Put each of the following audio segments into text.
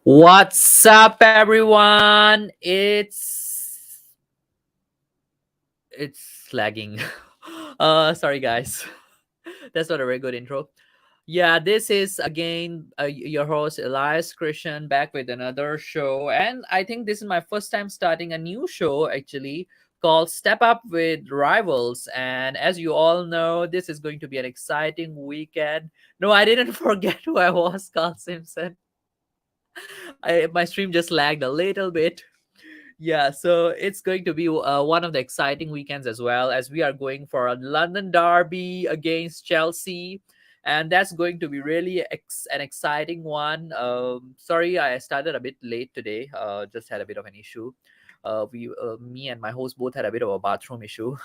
What's up, everyone? It's lagging. Sorry, guys. That's not a very good intro. Yeah, this is again your host Elias Christian back with another show, and I think this is my first time starting a new show actually called Step Up with Rivals. And as you all know, this is going to be an exciting weekend. No, I didn't forget who I was, Carl Simpson. My stream just lagged a little bit. Yeah, so it's going to be one of the exciting weekends as well, as we are going for a London derby against Chelsea, and that's going to be really an exciting one. Sorry, I started a bit late today. Just had a bit of an issue. Me and my host both had a bit of a bathroom issue.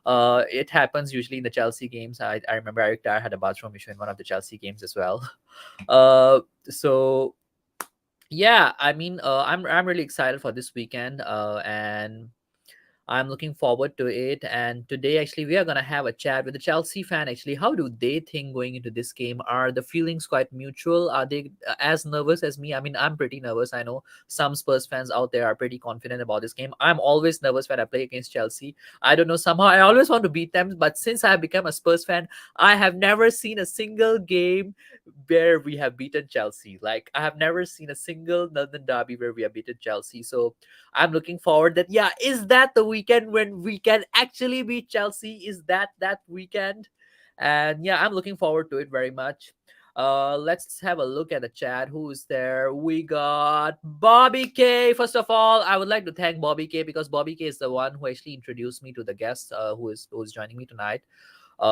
It happens usually in the Chelsea games. I remember Eric Dyer had a bathroom issue in one of the Chelsea games as well. Uh, so yeah, I'm really excited for this weekend, and I'm looking forward to it. And today, actually, we are going to have a chat with a Chelsea fan. Actually, how do they think going into this game? Are the feelings quite mutual? Are they as nervous as me? I mean, I'm pretty nervous. I know some Spurs fans out there are pretty confident about this game. I'm always nervous when I play against Chelsea. I don't know, somehow I always want to beat them. But since I have become a Spurs fan, I have never seen a single game where we have beaten Chelsea. Like, I have never seen a single London derby where we have beaten Chelsea. So, I'm looking forward that, yeah, is that the weekend when we can actually beat Chelsea? Is that weekend? And yeah, I'm looking forward to it very much. Let's have a look at the chat. Who is there? We got Bobby K. First of all, I would like to thank Bobby K because Bobby K is the one who actually introduced me to the guest who is joining me tonight.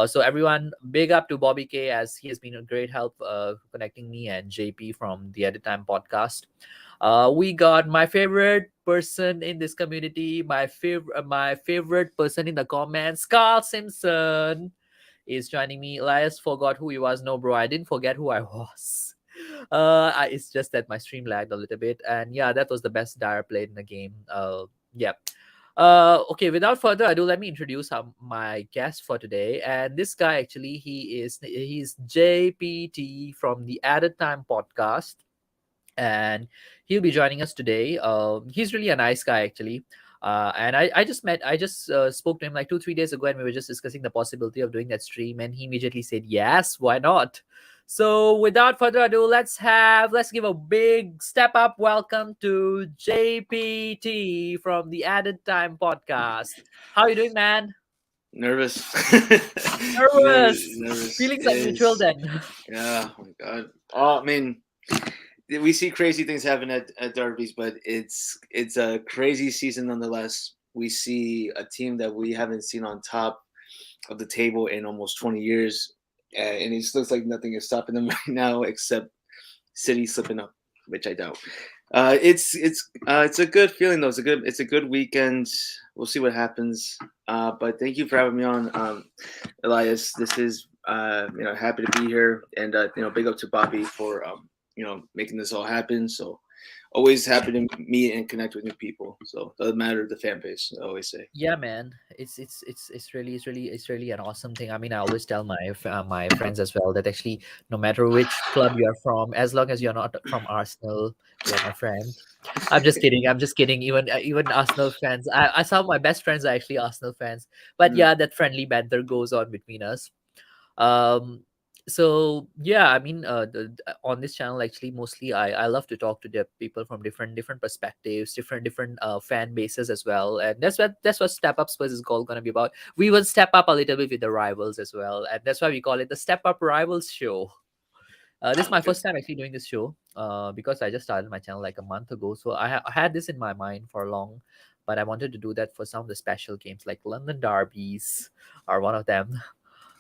So everyone, big up to Bobby K as he has been a great help connecting me and JP from the Edit Time podcast. We got my favorite person in this community, my favorite person in the comments, Carl Simpson is joining me. Elias forgot who he was. No, bro, I didn't forget who I was. It's just that my stream lagged a little bit, and yeah, that was the best Dire played in the game. Yeah. Okay, without further ado, let me introduce my guest for today. And this guy actually, he's JPT from the Added Time podcast, and he'll be joining us today. He's really a nice guy actually. And I just spoke to him like 2 3 days ago, and we were just discussing the possibility of doing that stream, and he immediately said yes, why not? So without further ado, let's give a big step up welcome to JPT from the Added Time podcast. How you doing, man? Nervous. Nervous. Nervous Feelings are mutual is then. yeah. Oh my god. Oh, I mean, we see crazy things happen at derbies, but it's a crazy season nonetheless. We see a team that we haven't seen on top of the table in almost 20 years, and it just looks like nothing is stopping them right now except City slipping up, which I doubt. It's a good feeling though. It's a good weekend. We'll see what happens. But thank you for having me on, Elias. This is happy to be here, and big up to Bobby for making this all happen. So always happy to meet and connect with new people. So doesn't matter the fan base. I always say. Yeah, man, it's really an awesome thing. I mean, I always tell my friends as well that actually, no matter which club you're from, as long as you're not from Arsenal, you're my friend. I'm just kidding. I'm just kidding. Even Arsenal fans, I some of my best friends are actually Arsenal fans. But Mm, yeah, that friendly banter goes on between us. um so yeah, I mean, on this channel actually, mostly I love to talk to the people from different perspectives, different fan bases as well, and that's what Step Up Spurs is all going to be about. We will step up a little bit with the rivals as well, and that's why we call it the Step Up Rivals Show. This is my okay. first time actually doing this show, because I just started my channel like a month ago, so I had this in my mind for long, but I wanted to do that for some of the special games like London derbies are one of them.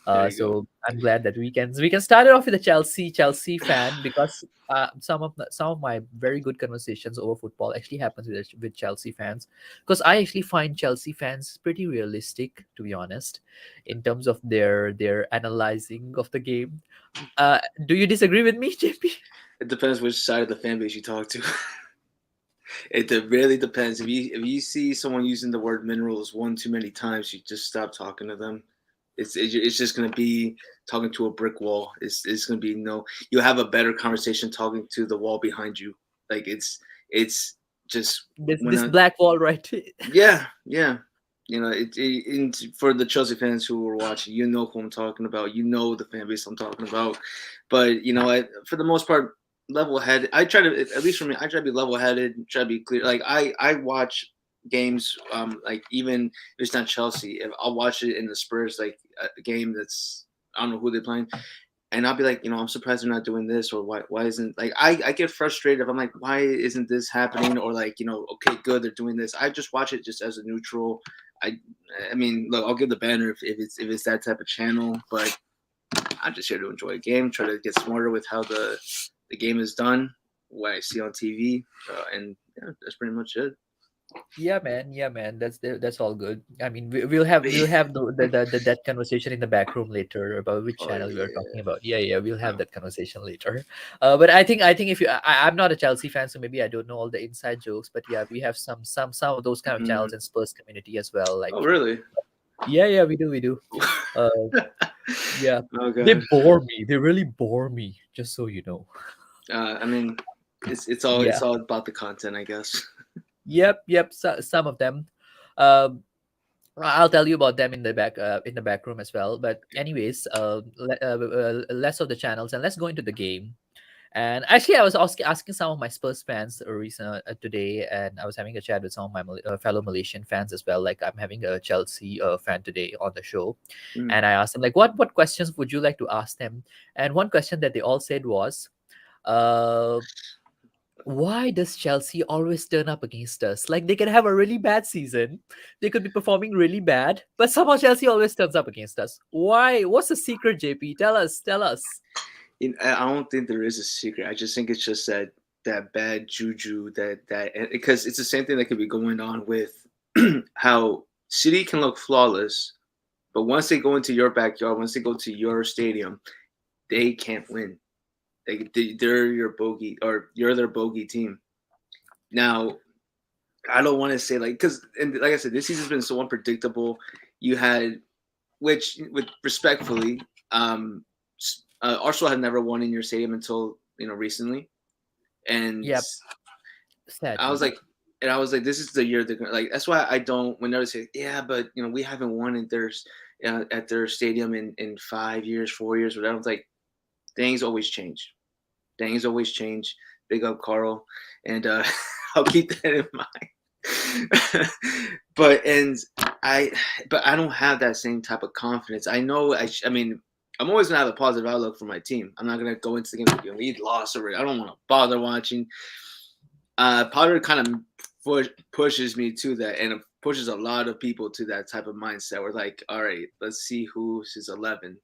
There you go. So I'm glad that we can start it off with a Chelsea fan, because some of my very good conversations over football actually happens with Chelsea fans, because I actually find Chelsea fans pretty realistic, to be honest, in terms of their analyzing of the game. Do you disagree with me, JP? It depends which side of the fan base you talk to. Really depends. If you see someone using the word minerals one too many times, you just stop talking to them. It's just gonna be talking to a brick wall. It's gonna be no. You'll have a better conversation talking to the wall behind you. Like it's just when this I black wall, right? yeah, yeah. For the Chelsea fans who were watching, you know who I'm talking about. You know the fan base I'm talking about. But for the most part, level headed. I try to, at least for me, I try to be level headed. Try to be clear. Like I watch games. Like even if it's not Chelsea, if I'll watch it in the Spurs like a game that's I don't know who they're playing, and I'll be like, I'm surprised they're not doing this, or why isn't like I get frustrated if I'm like, why isn't this happening, or like okay, good, they're doing this. I just watch it just as a neutral. I I mean, look, I'll give the banner if it's that type of channel, but I'm just here to enjoy a game, try to get smarter with how the game is done, what I see on TV, and yeah, that's pretty much it. Yeah, man. Yeah, man. That's all good. I mean, we'll have that conversation in the back room later about which Oh channel we are talking yeah. about. Yeah, yeah, we'll have Oh, that conversation later. But I think if I'm not a Chelsea fan, so maybe I don't know all the inside jokes. But yeah, we have some of those kind of channels mm. in Spurs community as well. Like, Oh really? yeah, yeah, we do. Uh, yeah, Oh they god. bore me. They really bore me. Just so you know. I mean, it's all Yeah. it's all about the content, I guess. Yep. Yep. Some of them. Um, I'll tell you about them in the back room as well. But anyways, less of the channels and let's go into the game. And actually, I was asking some of my Spurs fans today, and I was having a chat with some of my fellow Malaysian fans as well. Like I'm having a Chelsea fan today on the show, Mm. and I asked them like, what questions would you like to ask them? And one question that they all said was, uh, why does Chelsea always turn up against us? Like they can have a really bad season, they could be performing really bad, but somehow Chelsea always turns up against us. Why? What's the secret, JP? Tell us, tell us. I don't think there is a secret. I just think it's just that bad juju that because it's the same thing that could be going on with how City can look flawless, but once they go into your backyard, once they go to your stadium, they can't win. They're your bogey or you're their bogey team. Now, I don't want to say like because and like I said, this season's been so unpredictable. You had which, with respectfully, um, Arsenal had never won in your stadium until recently, and Yep, I was sadly. like, this is the year they're gonna like. That's why I don't. When they say, yeah, but we haven't won at their stadium in 5 years, 4 years, whatever. I was like, things always change. Things always change. Big up, Carl, and I'll keep that in mind. but and I, but I don't have that same type of confidence. I know. I mean, I'm always gonna have a positive outlook for my team. I'm not gonna go into the game with we lost already. I don't want to bother watching. Potter kind of pushes me to that, and it pushes a lot of people to that type of mindset. We're like, all right, let's see who's his 11.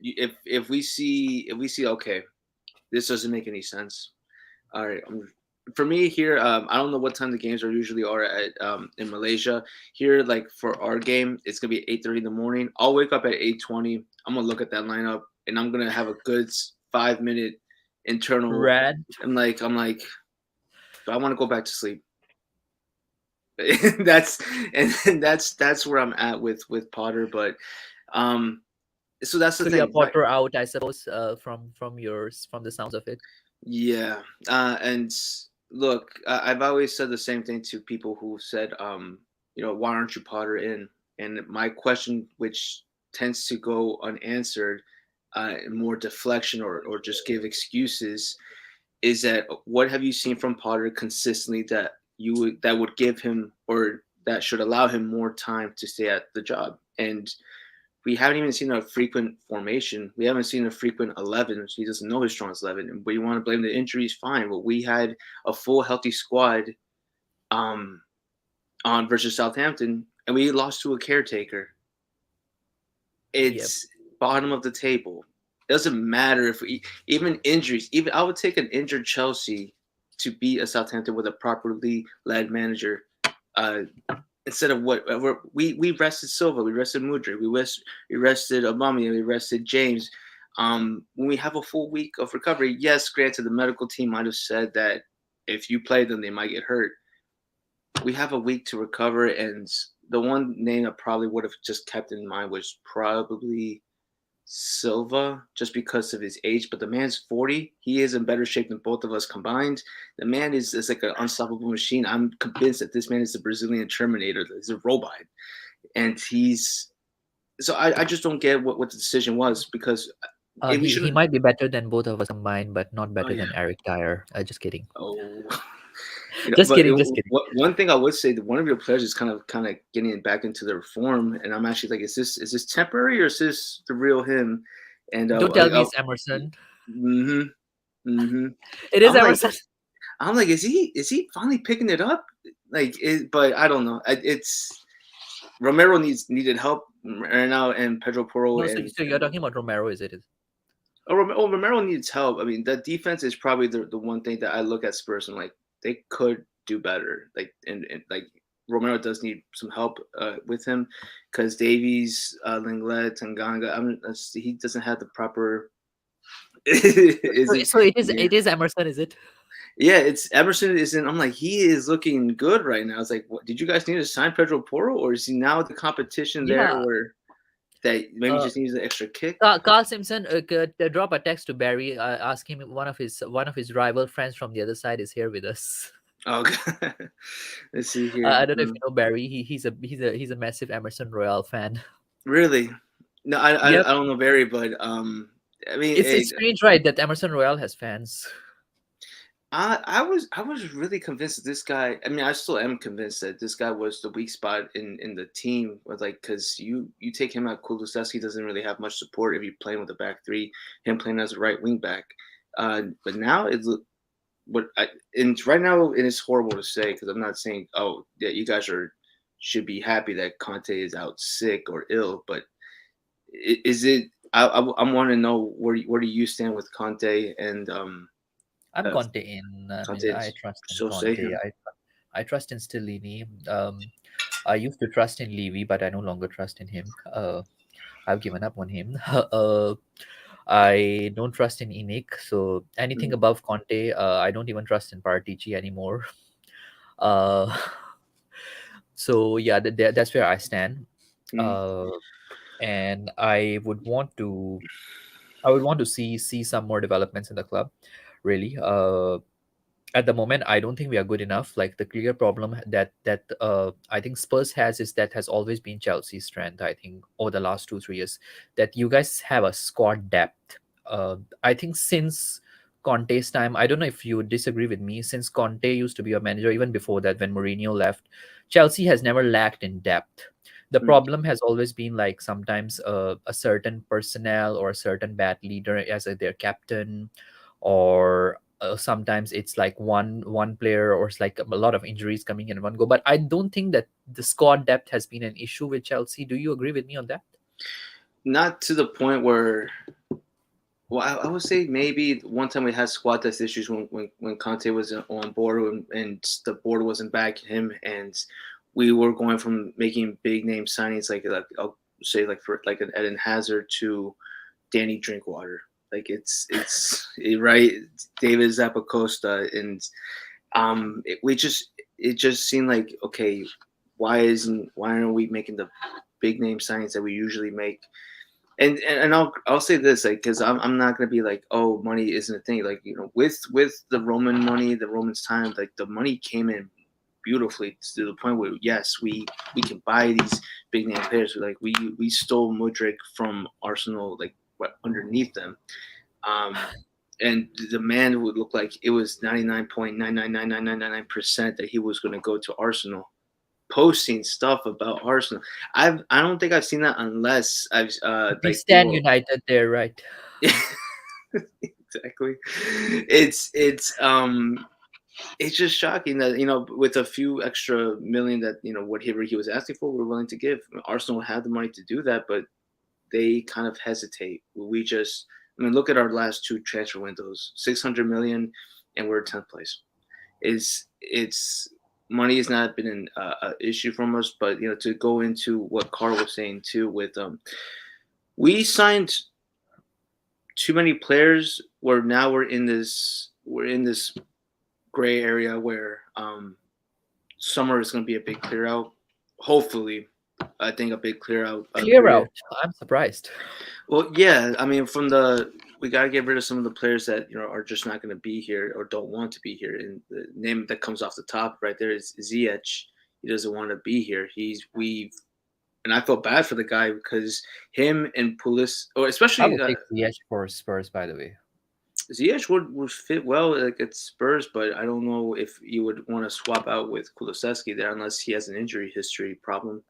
If we see okay, this doesn't make any sense. All right, for me here, I don't know what time the games are usually are at in Malaysia. Here, like for our game, it's gonna be 8:30 in the morning. I'll wake up at 8:20. I'm gonna look at that lineup, and I'm gonna have a good 5 minute internal. Rad. I'm like, do I want to go back to sleep? that's and that's where I'm at with Potter. But um, so that's the So you're thing, right? Potter out, I suppose, from the sounds of it. Yeah, and look, I've always said the same thing to people who said, why aren't you Potter in? And my question, which tends to go unanswered, more deflection or just give excuses, is that what have you seen from Potter consistently that would give him or that should allow him more time to stay at the job? And we haven't even seen a frequent formation. We haven't seen a frequent 11. He doesn't know his strongest 11. And we want to blame the injuries, fine. But we had a full healthy squad um, on versus Southampton, and we lost to a caretaker. Yep. It's bottom of the table. It doesn't matter if even injuries. Even I would take an injured Chelsea to beat a Southampton with a properly led manager. Uh, Instead of what we rested Silva, we rested Mudryk, we rested Aubameyang, we rested James. When we have a full week of recovery, yes, granted, the medical team might have said that if you play them, they might get hurt. We have a week to recover, and the one name I probably would have just kept in mind was probably Silva just because of his age, but the man's 40. He is in better shape than both of us combined. The man is like an unstoppable machine. I'm convinced that this man is the Brazilian Terminator. He's a robot, and he's so I just don't get what the decision was because we He shouldn't. might be better than both of us combined, but not Oh better yeah. than Eric Dyer. Just kidding. Oh, Just but kidding. Just kidding. one thing I would say that one of your players is kind of getting back into their form, and I'm actually like, is this temporary or is this the real him? And Don't tell me it's Emerson. mm-hmm, mm-hmm. It is I'm like, Emerson. is he finally picking it up? But I don't know. It's Romero needed help right now, and Pedro Porro No, and so you're talking about Romero, is it? Romero needs help. I mean, the defense is probably the one thing that I look at Spurs and like they could do better. Like and like Romero does need some help with him because Davies, Lenglet, Tanganga. He doesn't have the proper. Is So, it? so it is Yeah, it is Emerson, is it? yeah. It's Emerson isn't. I'm like he is looking good right now. It's like, what, did you guys need to sign Pedro Porro, or is he now the competition there, Yeah. or that maybe Uh, just needs an extra kick? Carl Simpson drop a text to Barry, ask him if one of his rival friends from the other side is here with us. Oh, let's see here. I don't know if you know Barry. He's a massive Emerson Royale fan. Really? No, Yep. I don't know Barry, but I mean, It's strange, right, that Emerson Royale has fans. I was really convinced that this guy. I mean, I still am convinced that this guy was the weak spot in the team. With like, because you take him out, Kulusevski doesn't really have much support if you're playing with a back three. Him playing as a right wing back, but now it's what I and right now and it's horrible to say because I'm not saying yeah you guys should be happy that Conte is out sick or ill, but is it? I want to know where do you stand with Conte and I'm uh, Conte in. I mean, Conte I is trust in so say Conte. him. I trust in Stellini. I used to trust in Levy, but I no longer trust in him. I've given up on him. I don't trust in Enic, so anything Mm, above Conte, I don't even trust in Paratici anymore. Uh, so yeah, that's where I stand. mm, Uh, and I would want to see some more developments in the club. Really, at the moment I don't think we are good enough. Like, the clear problem that I think Spurs has always been Chelsea's strength. I think over the last 2 3 years, that you guys have a squad depth. I think since Conte's time, I don't know if you would disagree with me, since Conte used to be a manager, even before that when Mourinho left, Chelsea has never lacked in depth. The mm. problem has always been like sometimes a certain personnel or a certain bad leader as their captain, or sometimes it's like one player, or it's like a lot of injuries coming in one go. But I don't think that the squad depth has been an issue with Chelsea. Do you agree with me on that? Not to the point where. Well, I would say maybe one time we had squad test issues when Conte was on board and the board wasn't backing him, and we were going from making big name signings like I'll say like for like an Eden Hazard to Danny Drinkwater. Like right, David Zappacosta, and it just seemed like okay, why aren't we making the big name signings that we usually make? And I'll say this like because I'm not gonna be like oh money isn't a thing like with the Roman money the Romans time like the money came in beautifully to the point where yes we can buy these big name players like we stole Mudryk from Arsenal like what underneath them um and the man would look like it was 99.9999999% that he was going to go to Arsenal posting stuff about Arsenal. I don't think I've seen that unless I've We like stand people. united there, right? Exactly. It's just shocking that with a few extra million that whatever he was asking for, we're willing to give. Arsenal had the money to do that, but they kind of hesitate. We just, I mean, look at our last two transfer windows: 600 million, and we're 10th place. It's money has not been an issue from us, but to go into what Carl was saying too, with we signed too many players where now we're in this gray area where summer is going to be a big clear out. Hopefully, I think a big clear out Clear period. out. I'm surprised. Well, yeah, I mean, from the we got to get rid of some of the players that are just not going to be here or don't want to be here. And the name that comes off the top right there is Ziyech. He doesn't want to be here. And I felt bad for the guy because him and Pulis, or I especially would take Ziyech for Spurs, by the way. Ziyech would fit well like at Spurs, but I don't know if you would want to swap out with Kulusevski there unless he has an injury history problem.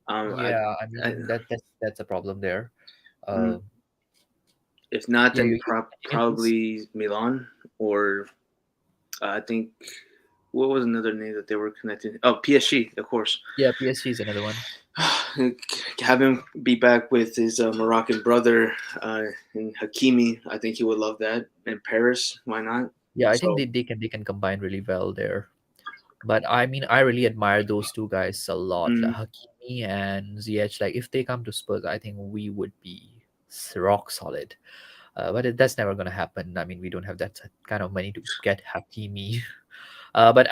I, Yeah, I I mean that's a problem there. mm, Uh, if not, yeah, then you continue, please. probably Milan or I think what was another name that they were connected? Oh, PSG, of course. Yeah, PSG is another one. Have him be back with his Moroccan brother in Hakimi. I think he would love that. In Paris, why not? Yeah, I think So, they can combine really well there. But I mean, I really admire those two guys a lot, like mm, Hakimi and Ziyech. Like, if they come to Spurs, I think we would be rock solid. But that's never gonna happen. I mean, we don't have that kind of money to get Hakimi. But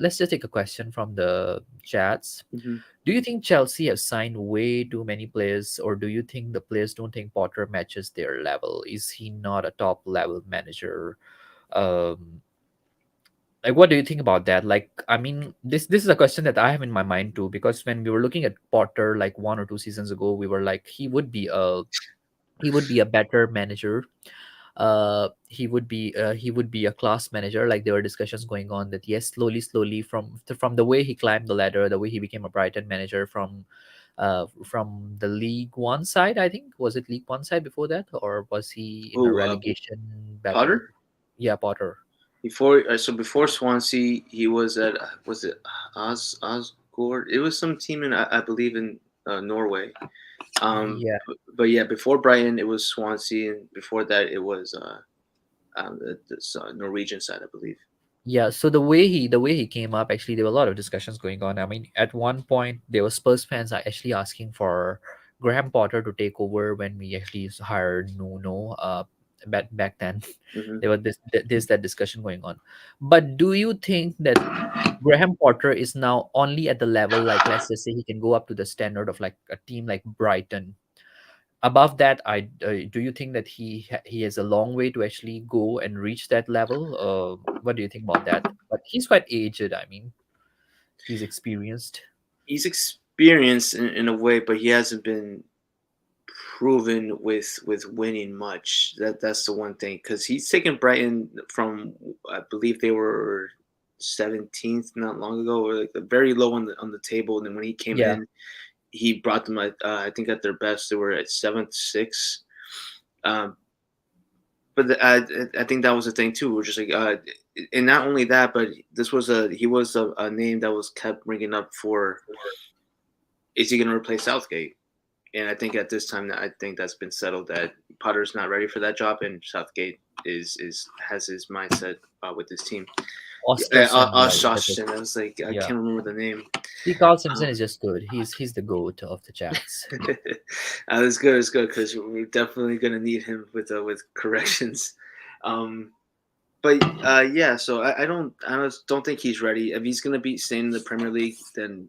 let's just take a question from the chats. mhm. Do you think Chelsea have signed way too many players, or do you think the players don't think Potter matches their level? Is he not a top level manager? Um, like, what do you think about that? Like, I mean, this is a question that I have in my mind too, because when we were looking at Potter like 1 or 2 seasons ago, we were like, he would be a better manager. He would be a class manager. Like, there were discussions going on that yes, slowly from the way he climbed the ladder, the way he became a Brighton manager from the League One side. I think, was it League One side before that, or was he in a Who relegation battle? Potter? Yeah, Potter. Before Swansea, he was at was it Osgård? It was some team in I believe in Norway. Yeah. But yeah, before Brighton, it was Swansea, and before that, it was this Norwegian side, I believe. Yeah, so the way he came up, actually, there were a lot of discussions going on. I mean, at one point, there were Spurs fans are actually asking for Graham Potter to take over when we actually hired Nuno. Back then, Hmm. there's that discussion going on. But do you think that Graham Potter is now only at the level, like, let's just say he can go up to the standard of like a team like Brighton? Above that, do you think that he has a long way to actually go and reach that level? What do you think about that? But he's quite aged. I mean, he's experienced. He's experienced in a way, but he hasn't been proven with winning much. That's the one thing because he's taken Brighton from I believe they were 17th not long ago, or like very low on the table. And then when he came Yeah, in, he brought them at I think at their best they were at seventh, sixth. Um, but I think that was the thing too. We're just like, and not only that, but he was a name that was kept bringing up for is he going to replace Southgate? And I think at this time, I think that's been settled that Potter's not ready for that job, and Southgate is has his mindset with his team. Osterson. Yeah, that's it. Austin. I was like, I Yeah. can't remember the name. See, Carl Simpson Um, is just good. He's the goat of the chats. it's good. It's good because we're definitely gonna need him with corrections. Um, but yeah, so I don't think he's ready. If he's gonna be staying in the Premier League, then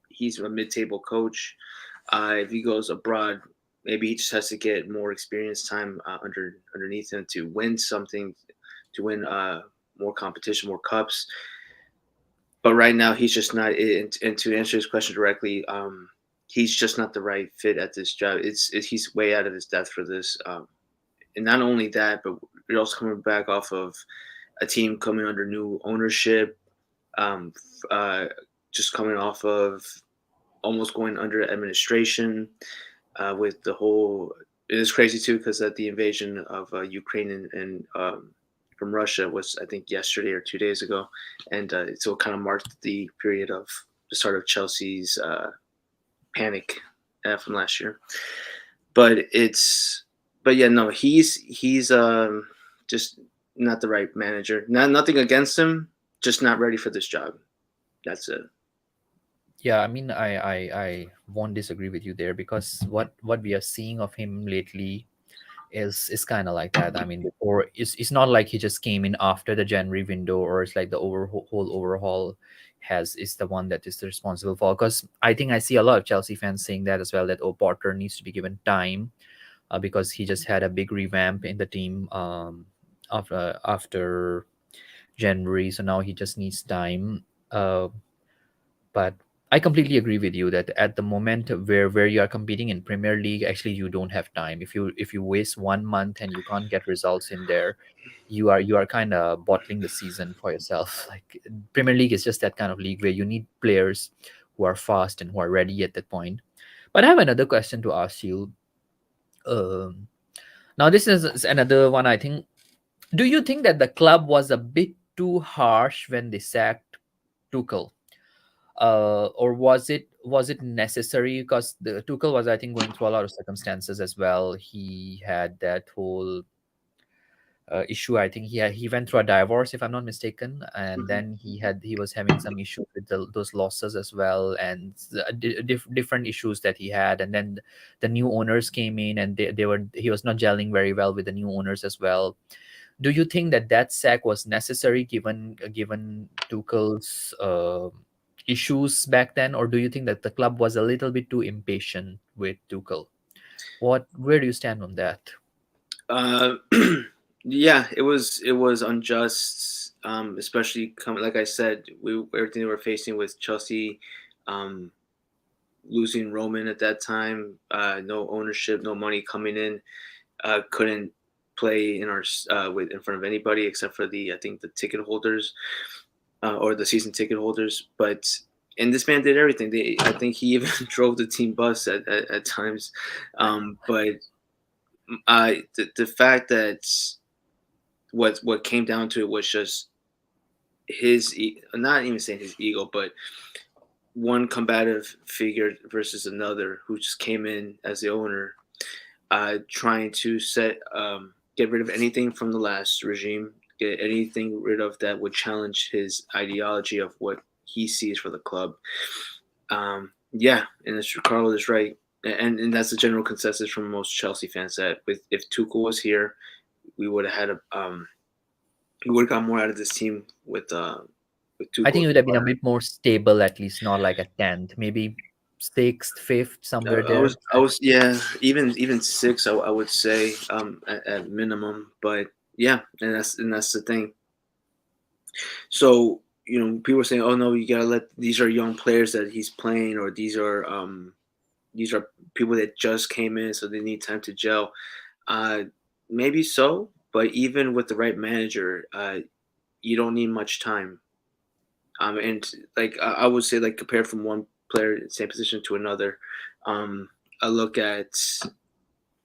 he's a mid-table coach. If he goes abroad, maybe he just has to get more experience time underneath him to win something, to win more competition, more cups. But right now, he's just not. And to answer his question directly, he's just not the right fit at this job. He's way out of his depth for this. And not only that, but we're also coming back off of a team coming under new ownership. Um, just coming off of almost going under administration with the whole. It is crazy too because that the invasion of Ukraine and from Russia was I think yesterday or 2 days ago, and so it kind of marked the period of the start of Chelsea's panic from last year. But but yeah, no, he's just not the right manager. Nothing against him, just not ready for this job. That's it. Yeah, I mean, I won't disagree with you there, because what we are seeing of him lately is kind of like that. I mean, it's not like he just came in after the January window, or it's like the whole overhaul. has is the one that is responsible for. Because I think I see a lot of Chelsea fans saying that as well, that oh, Potter needs to be given time, because he just had a big revamp in the team, after January, so now he just needs time. But I completely agree with you that at the moment where you are competing in Premier League, actually you don't have time. If you waste 1 month and you can't get results in there, you are kind of bottling the season for yourself. Like Premier League is just that kind of league where you need players who are fast and who are ready at that point. But I have another question to ask you. Um, Now this is another one. I think. Do you think that the club was a bit too harsh when they sacked Tuchel? Or was it necessary? Because the Tuchel was, I think, going through a lot of circumstances as well. He had that whole issue. I think he went through a divorce, if I'm not mistaken, and Mhm. then he was having some issues with those losses as well, and different issues that he had. And then the new owners came in, and they were he was not gelling very well with the new owners as well. Do you think that sack was necessary given Tuchel's issues back then, or do you think that the club was a little bit too impatient with Tuchel? Where do you stand on that? Uh, yeah, it was unjust, especially coming like I said, everything they were facing with Chelsea, um, losing Roman at that time, no ownership, no money coming in, couldn't play in our with in front of anybody except for the I think the ticket holders, or the season ticket holders. But and this man did everything. I think he even drove the team bus at times. But the fact that what came down to it was just not even saying his ego, but one combative figure versus another who just came in as the owner, trying to get rid of anything from the last regime, get anything rid of that would challenge his ideology of what he sees for the club. Yeah, and Carl is right, and that's the general consensus from most Chelsea fans that with if Tuchel was here, we would have had a we would have got more out of this team with I think Tuchel. it would have been a bit more stable, at least not like a 10th, maybe sixth, fifth, somewhere there. Yeah, even six, I would say, at minimum. But yeah, and that's the thing. So people are saying, "Oh no, you gotta let these are young players that he's playing, or these are people that just came in, so they need time to gel." Uh, Maybe so, but even with the right manager, you don't need much time. And like I would say, like compared from one player in the same position to another, um, I look at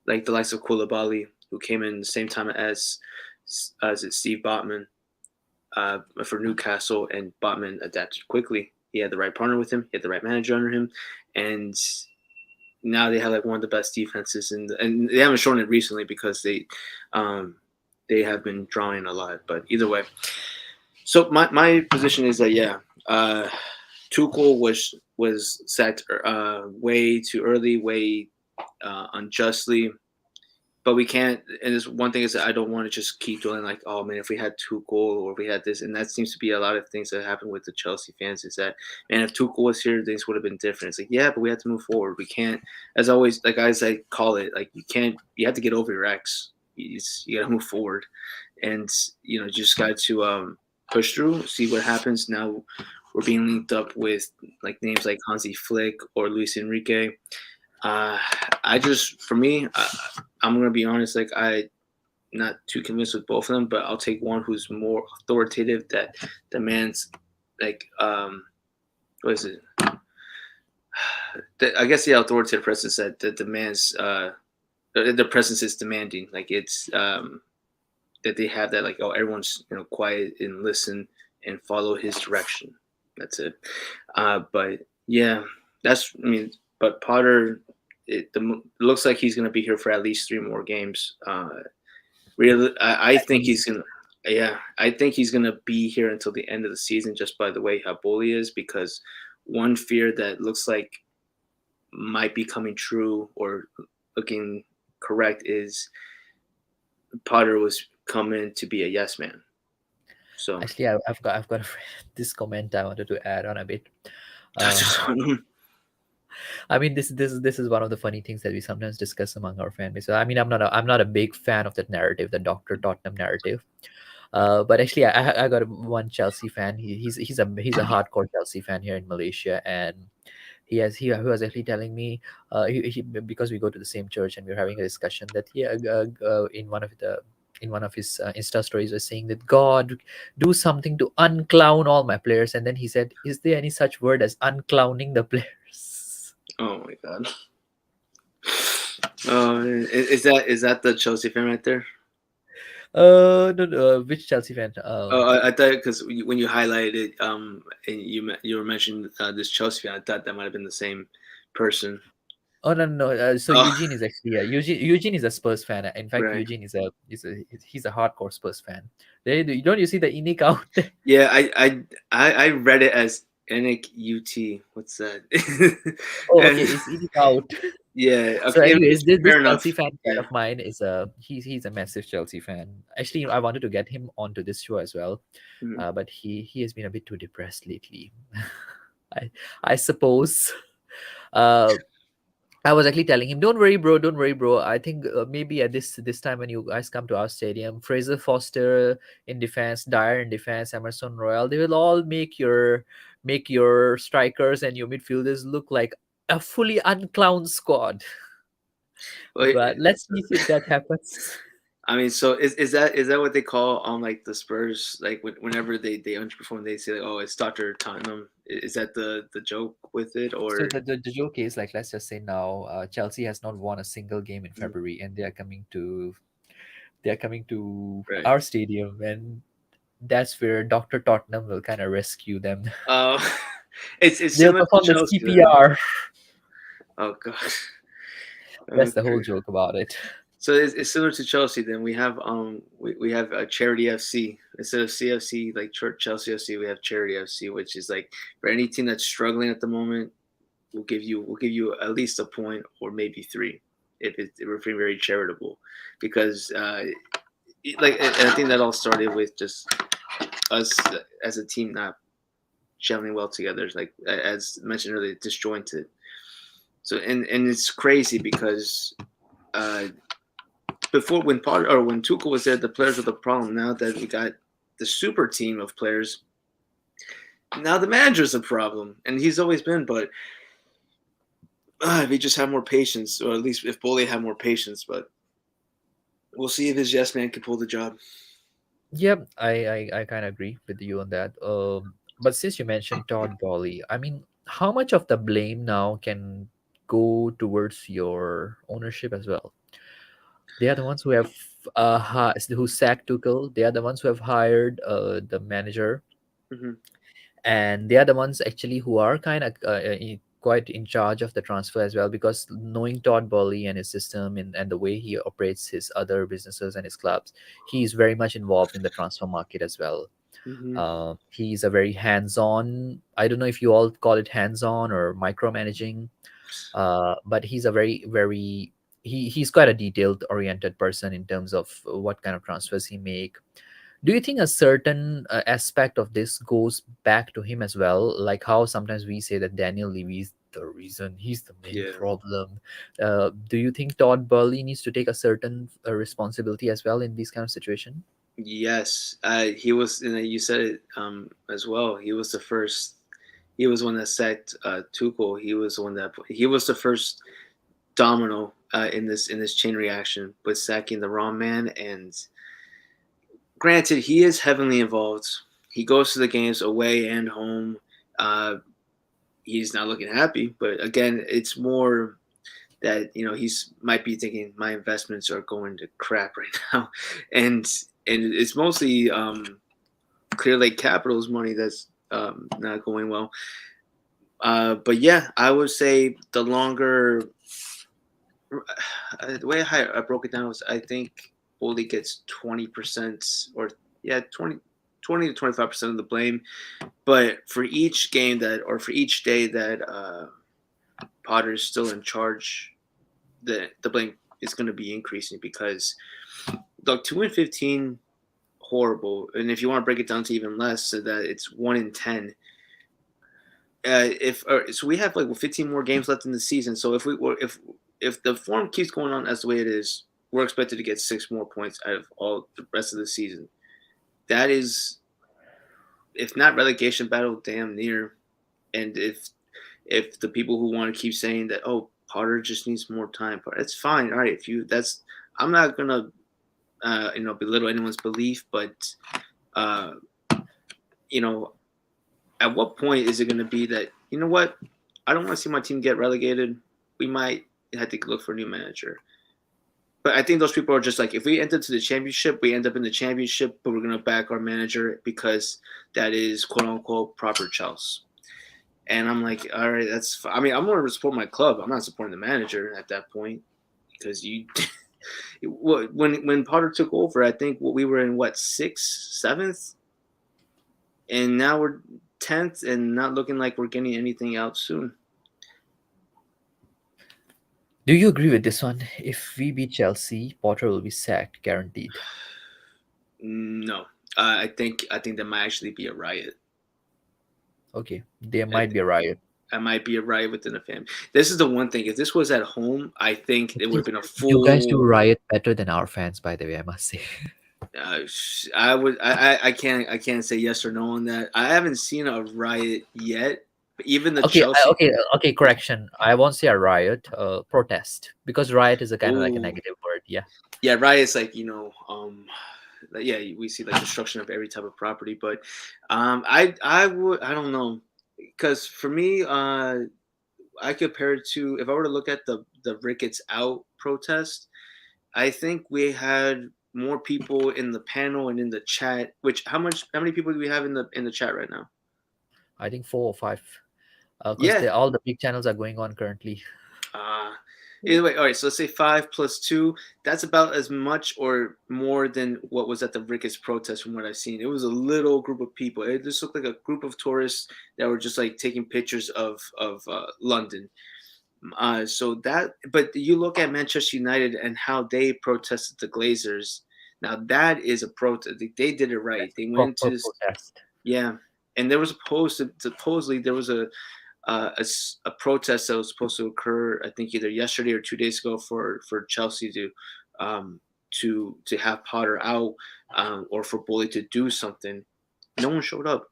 like the likes of Koulibaly, who came in the same time as Steve Botman, for Newcastle, and Botman adapted quickly. He had the right partner with him. He had the right manager under him, and now they have like one of the best defenses, and they haven't shown it recently because they have been drawing a lot. But either way, so my position is that yeah, uh, Tuchel was sacked way too early, way unjustly. But we can't. And this one thing is that I don't want to just keep doing like, oh man, if we had Tuchel or if we had this, and that seems to be a lot of things that happen with the Chelsea fans. Is that, man, if Tuchel was here, things would have been different. It's like, yeah, but we have to move forward. We can't, as always, like as I call it, like you can't. You have to get over your ex. You got to move forward, and just got to push through, see what happens. Now we're being linked up with like names like Hansi Flick or Luis Enrique. uh, I just, for me, I'm gonna be honest. Like, I not too convinced with both of them, but I'll take one who's more authoritative. That demands, like, what is it? I guess the authoritative presence that demands. The presence is demanding. Like it's that they have that. Like, oh, everyone's quiet and listen and follow his direction. That's it. But yeah, that's. I mean, but Potter, it looks like he's going to be here for at least three more games. Really, I At think he's least. gonna. Yeah, I think he's gonna be here until the end of the season, just by the way how bully is. Because one fear that looks like might be coming true or looking correct is Potter was coming to be a yes man. So Actually, I've got this comment I wanted to add on a bit. touch Uh, on them. I mean, this is one of the funny things that we sometimes discuss among our fan base. So, I mean, I'm not a big fan of that narrative, the Doctor Tottenham narrative. But actually, I got one Chelsea fan. He's a hardcore Chelsea fan here in Malaysia, and he was actually telling me, because we go to the same church and we are having a discussion that in one of his Insta stories was saying that God do something to unclown all my players, and then he said, "Is there any such word as unclowning the players?" Oh my god. Oh, is that the Chelsea fan right there? No, no, which Chelsea fan? Oh, I thought because when you highlighted it, and you were mentioning this Chelsea fan, I thought that might have been the same person. Oh, no, no, no. So Oh, Eugene is actually Eugene is a Spurs fan. In fact, right. Eugene he's a hardcore Spurs fan. Don't you see the Inic out there? Yeah, I read it as Enik UT. What's that? Oh, And okay, it's Inic out. yeah, So, okay, anyways, this fair Chelsea enough. fan Yeah. of mine is he's a massive Chelsea fan. Actually, I wanted to get him onto this show as well, Mhm. but he has been a bit too depressed lately. I I suppose. Uh, I was actually telling him, "Don't worry, bro. Don't worry, bro. I think maybe at this time when you guys come to our stadium, Fraser Foster in defense, Dyer in defense, Emerson Royal, they will all make your strikers and your midfielders look like a fully unclown squad." Wait, But let's see if that happens. I mean, so is that what they call on like the Spurs? Like whenever they underperform, they say like, "Oh, it's Doctor Tottenham." Is that the joke with it, So or the joke is like, let's just say now, Chelsea has not won a single game in Mhm. February, and they are coming to Right? our stadium, and that's where Doctor Tottenham will kind of rescue them. Uh, it's They'll similar to perform the Chelsea then. CPR. Oh god. That's the whole Okay. joke about it. So it's similar to Chelsea. Then we have a Charity FC instead of CFC like Chelsea FC. We have Charity FC, which is like for any team that's struggling at the moment, we'll give you at least a point or maybe three if we're being very charitable, because and I think that all started with just us as a team not gelling well together, like as mentioned earlier, disjointed. So and it's crazy because uh, before when Potter or when Tuchel was there, the players were the problem. Now that we got the super team of players, now the manager's a problem, and he's always been. But if he just had more patience, or at least if Bully had more patience, but we'll see if his yes man can pull the job. Yep, I kind of agree with you on that. But since you mentioned Todd Bowley, I mean, how much of the blame now can go towards your ownership as well? They are the ones who have who sacked Tuchel. They are the ones who have hired the manager, Hmm. and they are the ones actually who are kind of quite in charge of the transfer as well, because knowing Todd Bowley and his system, and the way he operates his other businesses and his clubs, he is very much involved in the transfer market as well. Hmm. He's a very hands-on, I don't know if you all call it hands-on or micromanaging, but he's a very he's quite a detailed oriented person in terms of what kind of transfers he make. Do you think a certain aspect of this goes back to him as well? Like how sometimes we say that Daniel Levy is the reason, he's the main Yeah. problem. Do you think Todd Burley needs to take a certain responsibility as well in this kind of situation? Yes, he was. And you said it as well. He was the first. He was one that sacked Tuchel. He was the first domino in this chain reaction with sacking the wrong man. And granted, he is heavily involved. He goes to the games away and home. Uh, he's not looking happy, but again, it's more that he's might be thinking my investments are going to crap right now, and it's mostly Clear Lake Capital's money that's not going well. But yeah, I would say the way I broke it down was I think Bully gets 20%, or yeah, 20 to 25% of the blame. But for each game or for each day that Potter is still in charge, the blame is going to be increasing because look, 2-15 horrible. And if you want to break it down to even less, so that it's 1 in 10. If so, we have like 15 more games left in the season. So if the form keeps going on as the way it is, we're expected to get 6 more points out of all the rest of the season. That is, if not relegation battle, damn near. And if the people who want to keep saying that, oh, Potter just needs more time, it's fine. All right, if you that's, I'm not gonna belittle anyone's belief, but uh, you know, at what point is it going to be that, you know what, I don't want to see my team get relegated. We might have to look for a new manager. But I think those people are just like, if we enter to the championship, we end up in the championship, but we're going to back our manager because that is quote unquote proper Chelsea. And I'm like, all right, I mean, I'm going to support my club. I'm not supporting the manager at that point because you. When Potter took over, I think we were in what, sixth, seventh, and now we're 10th, and not looking like we're getting anything out soon. Do you agree with this one? If we beat Chelsea, Potter will be sacked, guaranteed. No, I think there might actually be a riot. Okay, there I, might be a riot. I might be a riot within the family. This is the one thing. If this was at home, I think it would See, have been a you guys do full. riot better than our fans, by the way, I must say. I would. I can't say yes or no on that. I haven't seen a riot yet. But even the Okay, Chelsea. okay. Correction. I won't say a riot. Protest, because riot is a kind of like a Ooh, negative word. Yeah. yeah, riots like like, yeah, we see like destruction of every type of property, but I don't know, because for me, I compare it to, if I were to look at the Ricketts out protest. I think we had more people in the panel and in the chat. Which, how many people do we have in the chat right now? I think 4 or 5. Because Yeah. they all the big channels are going on currently. Uh, Either way, all right. So let's say 5 plus 2. That's about as much or more than what was at the Ricketts protest, from what I've seen. It was a little group of people. It just looked like a group of tourists that were just like taking pictures of London. So that, but you look at Manchester United and how they protested the Glazers. Now that is a protest. They did it right. That's They a went to proper this, protest. yeah, and there was supposedly there was a protest that was supposed to occur, I think either yesterday or 2 days ago, for Chelsea um, to have Potter out, or for Bully to do something. No one showed up.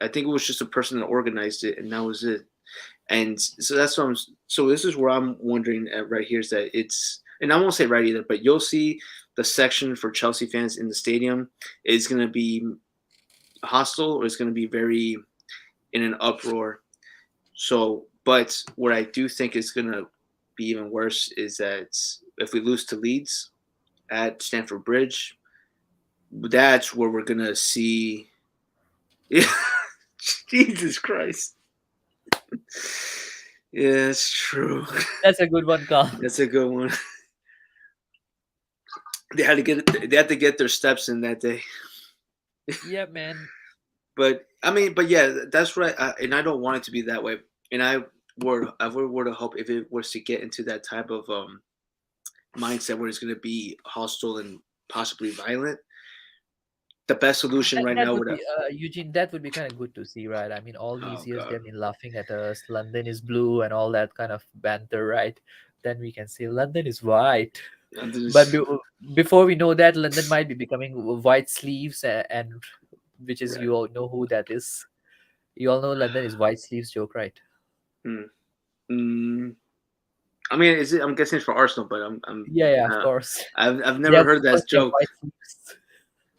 I think it was just a person that organized it, and that was it. And so that's what I'm. So this is where I'm wondering at right here, is that it's, and I won't say right either, but you'll see the section for Chelsea fans in the stadium is going to be hostile, or it's going to be very in an uproar. So, but what I do think is going to be even worse is that if we lose to Leeds at Stamford Bridge, that's where we're going to see. Jesus Christ. Yeah, it's true. That's a good one, Carl. That's a good one. They had to get their steps in that day. Yeah, man. But I mean, but yeah, that's right. And I don't want it to be that way. And I would hope if it was to get into that type of mindset where it's going to be hostile and possibly violent, the best solution right That now would would be have. Eugene. That would be kind of good to see, right? I mean, all these Oh years God, they've been laughing at us. London is blue and all that kind of banter, right? Then we can say London is white. I'm But just before we know that, London might be becoming white sleeves, and which is, right. you all know who that is. You all know London is white sleeves joke, right? Mm. Mm. I mean, is it? I'm guessing it's for Arsenal, but Yeah, yeah, of uh, course. I've They never have heard that purposely have joke. white sleeves.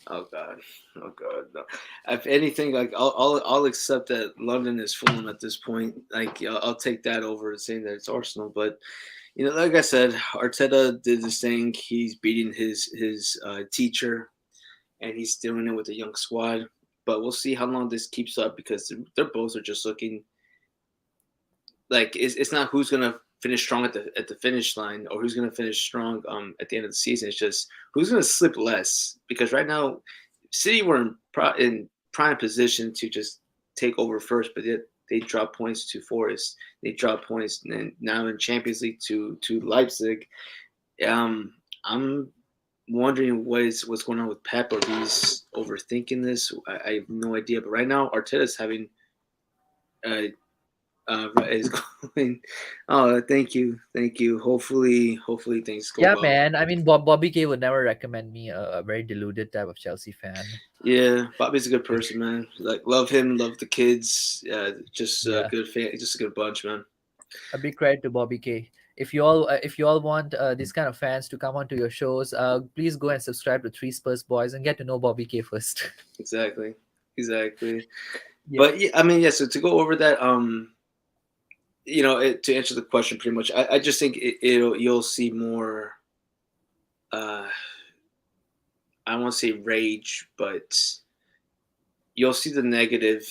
Oh God, oh God. No. If anything, like I'll accept that London is Fulham at this point. Like I'll take that over saying that it's Arsenal. But like I said, Arteta did this thing. He's beating his teacher, and he's doing it with a young squad. But we'll see how long this keeps up, because they're both are just looking like, it's not who's gonna finish strong at the finish line, or who's gonna finish strong at the end of the season. It's just who's gonna slip less, because right now City were in prime position to just take over first, but yet they drop points to Forest. They drop points, and now in Champions League to Leipzig. Um, I'm wondering what's going on with Pep, or if he's overthinking this. I have no idea. But right now, Arteta's having is going. Oh, thank you. Hopefully things go Yeah, well. man. I mean, Bobby K would never recommend me a very deluded type of Chelsea fan. Yeah, Bobby's a good person, man. Like, love him, love the kids. Just a Yeah, good fan, just a good bunch, man. a big credit to Bobby K. If you all want these kind of fans to come onto your shows, please go and subscribe to Three Spurs Boys and get to know Bobby K first. Exactly, exactly. Yep. But yeah, I mean, yeah. So to go over that, to answer the question, pretty much, I just think you'll see more. Uh, I don't want to say rage, but you'll see the negative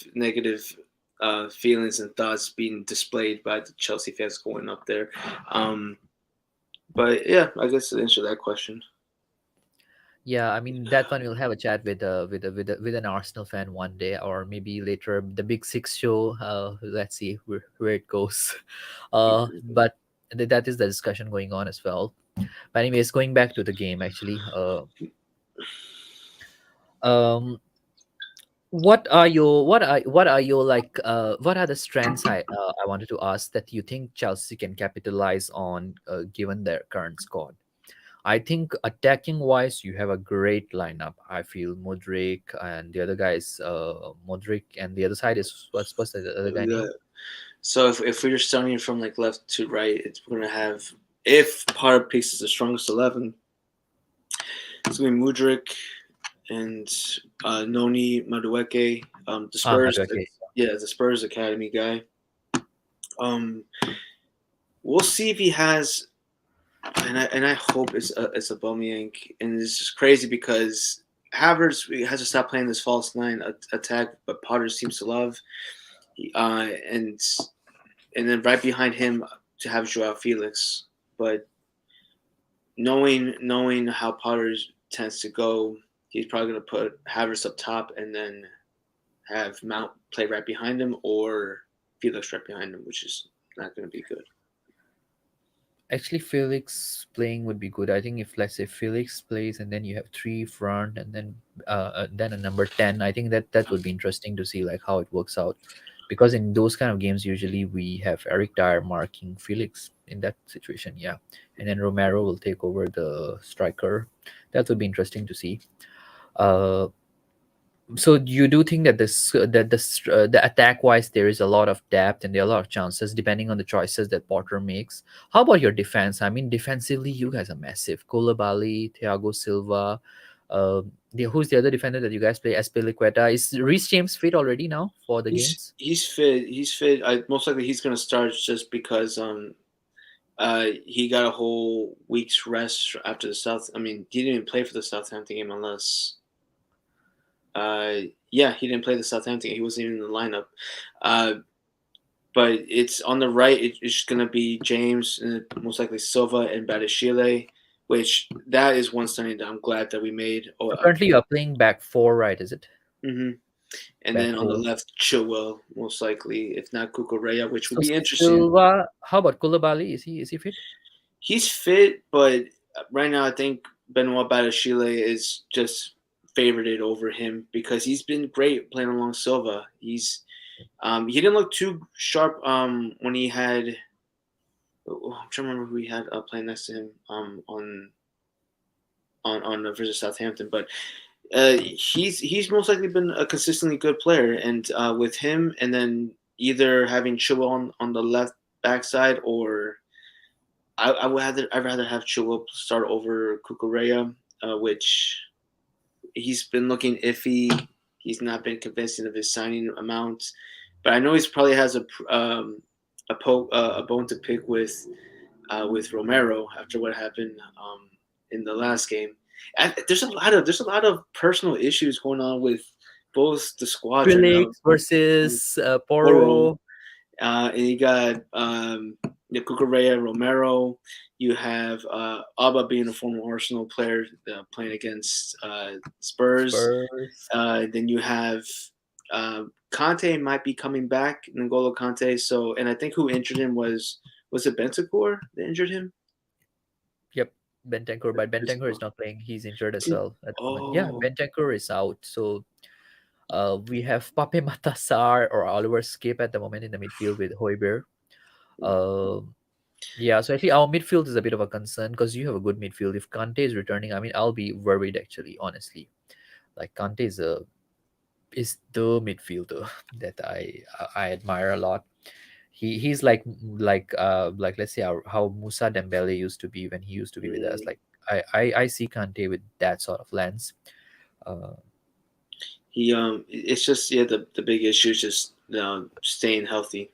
feelings and thoughts being displayed by the Chelsea fans going up there. Um, but yeah, I guess to answer that question. Yeah, I mean that one we'll have a chat with an Arsenal fan one day, or maybe later the Big Six show. Let's see where it goes. But that is the discussion going on as well. But anyways, going back to the game actually. Um, what are your like what are the strengths I wanted to ask that you think Chelsea can capitalize on given their current squad? I think attacking wise, you have a great lineup. I feel Modric and the other guys, Modric and the other side is what's the other guy We got name? So if we're starting from like left to right, it's we're gonna have, if Potter picks the strongest 11, it's gonna be Mudrik and Noni Madueke. The Ah, Spurs, Madueke. yeah, the Spurs academy guy. Um, we'll see if he has, and I hope it's a Aubameyang, and it's just crazy because Havertz has to stop playing this false nine attack, but Potter seems to love, and then right behind him to have Joao Felix, but knowing how Potter tends to go, he's probably going to put Havertz up top and then have Mount play right behind him, or Felix right behind him, which is not going to be good. Actually, Felix playing would be good. I think if let's say Felix plays and then you have three front and then a number 10, I think that would be interesting to see like how it works out. Because in those kind of games, usually we have Eric Dyer marking Felix in that situation, yeah, and then Romero will take over the striker. That would be interesting to see. Uh, so you do think that the attack wise there is a lot of depth and there are a lot of chances depending on the choices that Potter makes. How about your defense? I mean, defensively, you guys are massive. Koulibaly, Thiago Silva. Who's the other defender that you guys play? Espilicueta. Is Reece James fit already now for the games? He's fit. He's fit. Most likely he's going to start just because he got a whole week's rest after the South. I mean, he didn't even play for the Southampton game unless uh yeah, he didn't play the Southampton. He wasn't even in the lineup. Uh, but it's on the right. It's going to be James, and most likely Silva and Badashile, which that is one signing that I'm glad that we made. So currently you are playing back four, right? Is it Mm-hmm. And back then on the four? left, Chilwell, most likely, if not Kukureya, which would So be interesting. Silva. How about Koulibaly? Is he fit? He's fit, but right now I think Benoit Badashile is just favorited over him because he's been great playing along Silva. He didn't look too sharp when he had. I'm trying to remember who he had playing next to him on versus Southampton, but he's most likely been a consistently good player, and with him, and then either having Chilwell on the left backside, or I'd rather have Chilwell start over Kukureya, which he's been looking iffy. He's not been convincing of his signing amount, but I know he's probably has a bone to pick with Romero after what happened in the last game. And there's a lot of personal issues going on with both the squads right now. Felix versus Poro, Poro. and you got Cucurella, Romero. You have Alba being a former Arsenal player playing against Spurs. Spurs. Then you have Conte might be coming back, N'Golo Conte. So, and I think who injured him was it Bentancur that injured him? Yep. Bentancur, but It's- Bentancur is not playing. He's injured as well at the moment. Yeah, Oh, Bentancur is out. So we have Pape Matasar or Oliver Skip at the moment in the midfield with Hoiberg. Um, yeah, so actually our midfield is a bit of a concern because you have a good midfield. If Kante is returning, I mean, I'll be worried actually, honestly. Like Kante is the midfielder that I admire a lot. He's like let's say how Musa Dembele used to be when he used to be with us. mm. Like I see Kante with that sort of lens. Uh, It's just yeah, the big issue is just staying healthy.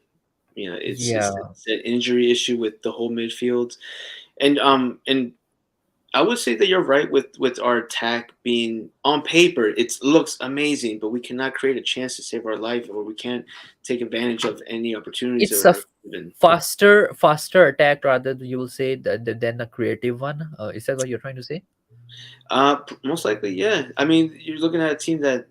You know, yeah, it's an injury issue with the whole midfield, and I would say that you're right with our attack being on paper. It looks amazing, but we cannot create a chance to save our life, or we can't take advantage of any opportunities that it's a are given. faster attack rather you will say than a creative one. Is that what you're trying to say? Most likely, yeah. I mean, you're looking at a team that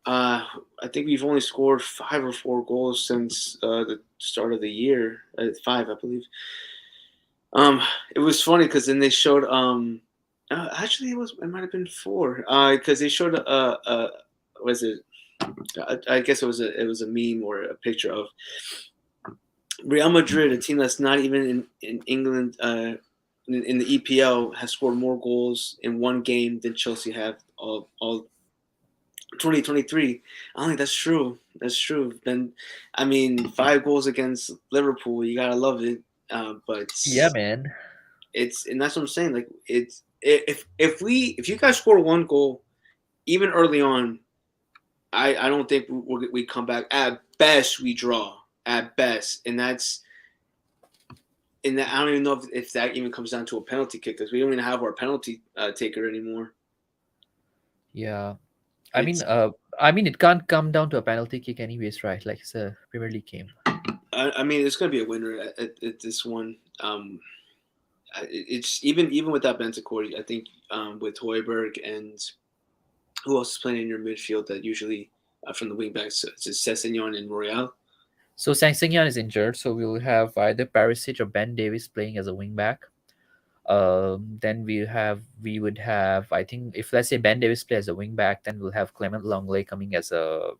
I think we've only scored 5 or 4 goals since the start of the year. Five, I believe. Um, it was funny because then they showed actually it might have been four because they showed was it I guess it was a meme or a picture of Real Madrid, a team that's not even in England, in the EPL, has scored more goals in one game than Chelsea have all 2023. I don't think that's true. That's true. Then, I mean, 5 goals against Liverpool, you gotta love it. But Yeah, man. it's and that's what I'm saying. Like it's if you guys score 1 goal even early on, I don't think we come back. At best, we draw. At best, and that I don't even know if that even comes down to a penalty kick because we don't even have our penalty taker anymore. Yeah. I mean, It's uh, I mean, it can't come down to a penalty kick, anyways, right? Like it's a Premier League game. I mean it's gonna be a winner at this one. It's even with that Bentancur, I think with Hoiberg and who else is playing in your midfield that usually from the wing backs, it's Sessegnon and Royale. So Sang is injured, so we'll have either Perisic or Ben Davis playing as a wing back. Then we would have, I think, if let's say Ben Davis plays as a wing back, then we'll have Clement Longley coming as a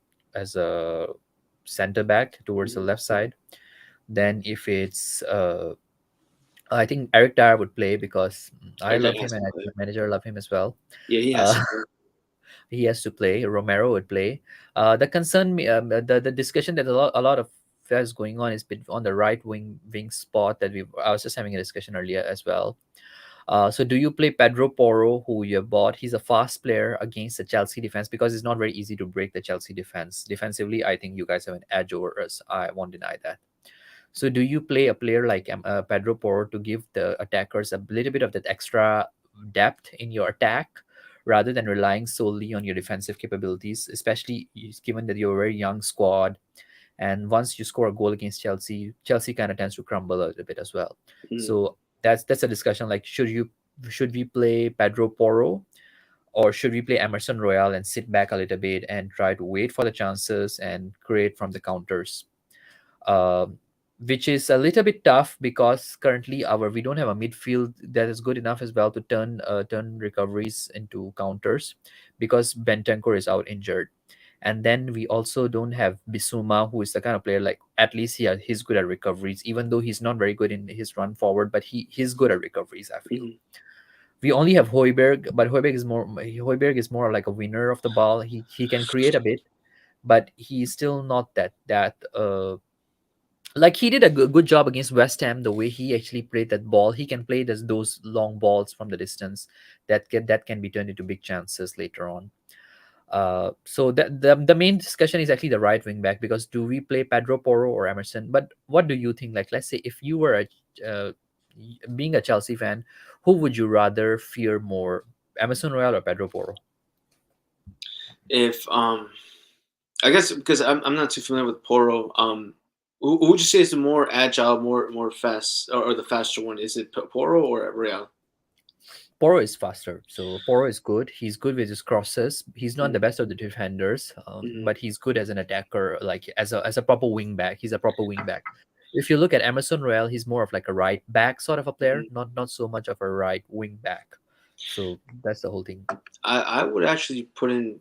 center back towards the Mhm. left side. Then if it's I think Eric Dyer would play because I That love him has to and I think play. the manager love him as well. Yeah, he has Uh, to play. he has to play. Romero would play. The concern, the discussion that a lot of is going on is on the right wing spot that I was just having a discussion earlier as well. So do you play Pedro Porro, who you have bought? He's a fast player against the Chelsea defense because it's not very easy to break the Chelsea defense. Defensively, I think you guys have an edge over us. I won't deny that. So do you play a player like Pedro Porro to give the attackers a little bit of that extra depth in your attack rather than relying solely on your defensive capabilities, especially given that you're a very young squad and once you score a goal against Chelsea kind of tends to crumble a little bit as well. Mm. So that's a discussion like should we play Pedro Porro or should we play Emerson Royal and sit back a little bit and try to wait for the chances and create from the counters, um, which is a little bit tough because currently our we don't have a midfield that is good enough as well to turn recoveries into counters because Bentancur is out injured. And then we also don't have Bisuma, who is the kind of player like at least he's good at recoveries, even though he's not very good in his run forward, but he's good at recoveries, I feel. Mm. We only have Hoiberg, but Hoiberg is more like a winner of the ball. He can create a bit, but he's still not that like he did a good job against West Ham. The way he actually played that ball, he can play those long balls from the distance that can be turned into big chances later on. So the main discussion is actually the right wing back because do we play Pedro Porro or Emerson? But what do you think? Like, let's say if you were being a Chelsea fan, who would you rather fear more, Emerson Royal or Pedro Porro? If I guess because I'm not too familiar with Poro. Who would you say is the more agile, more fast, or the faster one? Is it Poro or Real? Porro is faster, so Porro is good. He's good with his crosses. He's not the Mm-hmm. best of the defenders, Mm-hmm. but he's good as an attacker, like as a proper wing back. He's a proper wing back. If you look at Emerson Royal, he's more of like a right back sort of a player, Mhm. not so much of a right wing back. So that's the whole thing. I would actually put in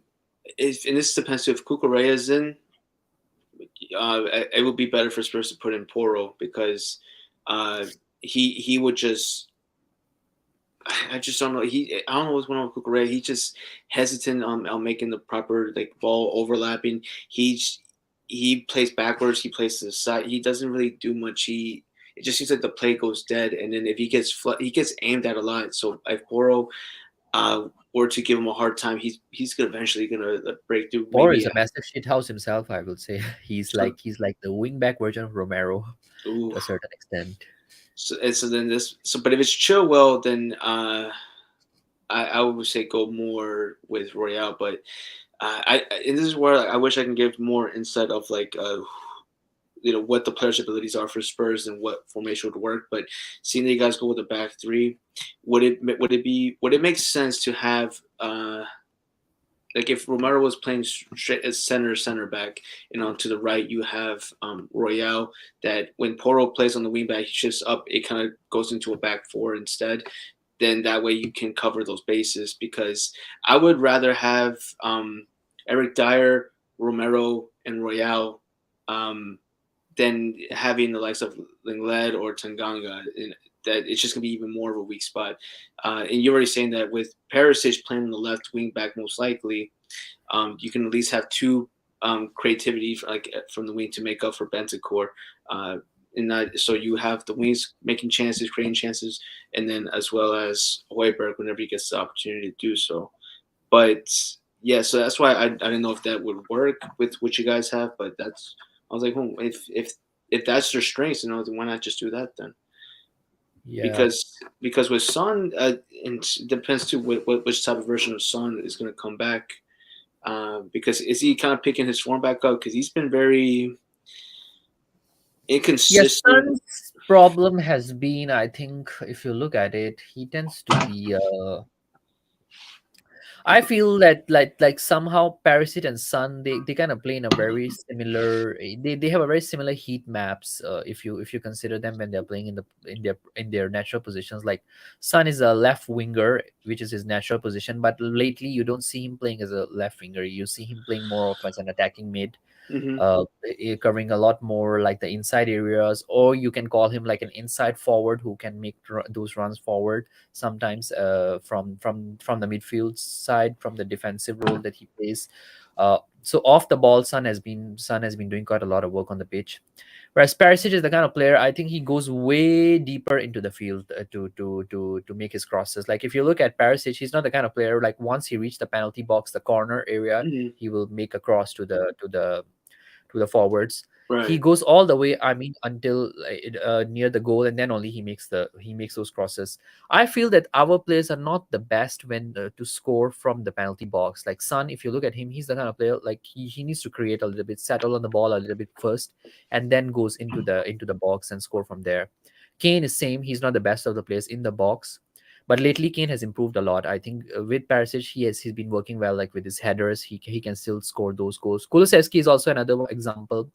if, and this depends if Kukurea is in. It would be better for Spurs to put in Poro because uh, he would just I just don't know. I don't know what's going on with Kukurea. He's just hesitant on making the proper like ball overlapping. He plays backwards. He plays to the side. He doesn't really do much. It just seems like the play goes dead. And then if he gets aimed at a lot. So if Poro were to give him a hard time, he's gonna eventually gonna break through. Or is Maybe a massive shithouse himself, I will say. some. He's like the wing back version of Romero Ooh. to a certain extent. So then this. So but if it's Chilwell, then I would say go more with Royale, but and this is where like, I wish I can give more insight of like what the players' abilities are for Spurs and what formation would work. But seeing that you guys go with the back three, would it make sense to have like if Romero was playing straight as center back, to the right you have Royale that when Poro plays on the wing back, he shifts up, it kind of goes into a back four instead. Then that way you can cover those bases because I would rather have Eric Dyer, Romero, and Royale um, than having the likes of Linglet or Tanganga. That it's just gonna be even more of a weak spot. And you're already saying that with Perisic playing on the left wing back, most likely, you can at least have two creativity from the wing to make up for Bentancur. Uh, and that, so you have the wings making chances, creating chances, and then as well as Hoiberg whenever he gets the opportunity to do so. But yeah, so that's why I didn't know if that would work with what you guys have. But that's I was like, if that's their strengths, then why not just do that then? Yeah. Because with Son, and it depends too which type of version of Son is going to come back. Because is he kind of picking his form back up? Because he's been very Yes, inconsistent. Sun's problem has been, I think, if you look at it, he tends to be I feel that somehow Parasite and Sun they kind of play in a very similar they have a very similar heat maps if you consider them when they're playing in their natural positions. Like Sun is a left winger, which is his natural position, but lately you don't see him playing as a left winger. You see him playing more of as an attacking mid, Hmm. covering a lot more like the inside areas, or you can call him like an inside forward who can make those runs forward sometimes from the midfield side, from the defensive role that he plays. So off the ball, Sun has been doing quite a lot of work on the pitch. Whereas Perisic is the kind of player, I think he goes way deeper into the field to make his crosses. Like if you look at Perisic, he's not the kind of player like once he reached the penalty box, the corner area, Hmm. he will make a cross to the forwards. He Right. goes all the way. I mean, until near the goal, and then only he makes those crosses. I feel that our players are not the best when to score from the penalty box. Like Son, if you look at him, he's the kind of player like he needs to create a little bit, settle on the ball a little bit first, and then goes into the box and score from there. Kane is same. He's not the best of the players in the box, but lately Kane has improved a lot. I think with Perisic, he's been working well. Like with his headers, he can still score those goals. Kulusevski is also another example.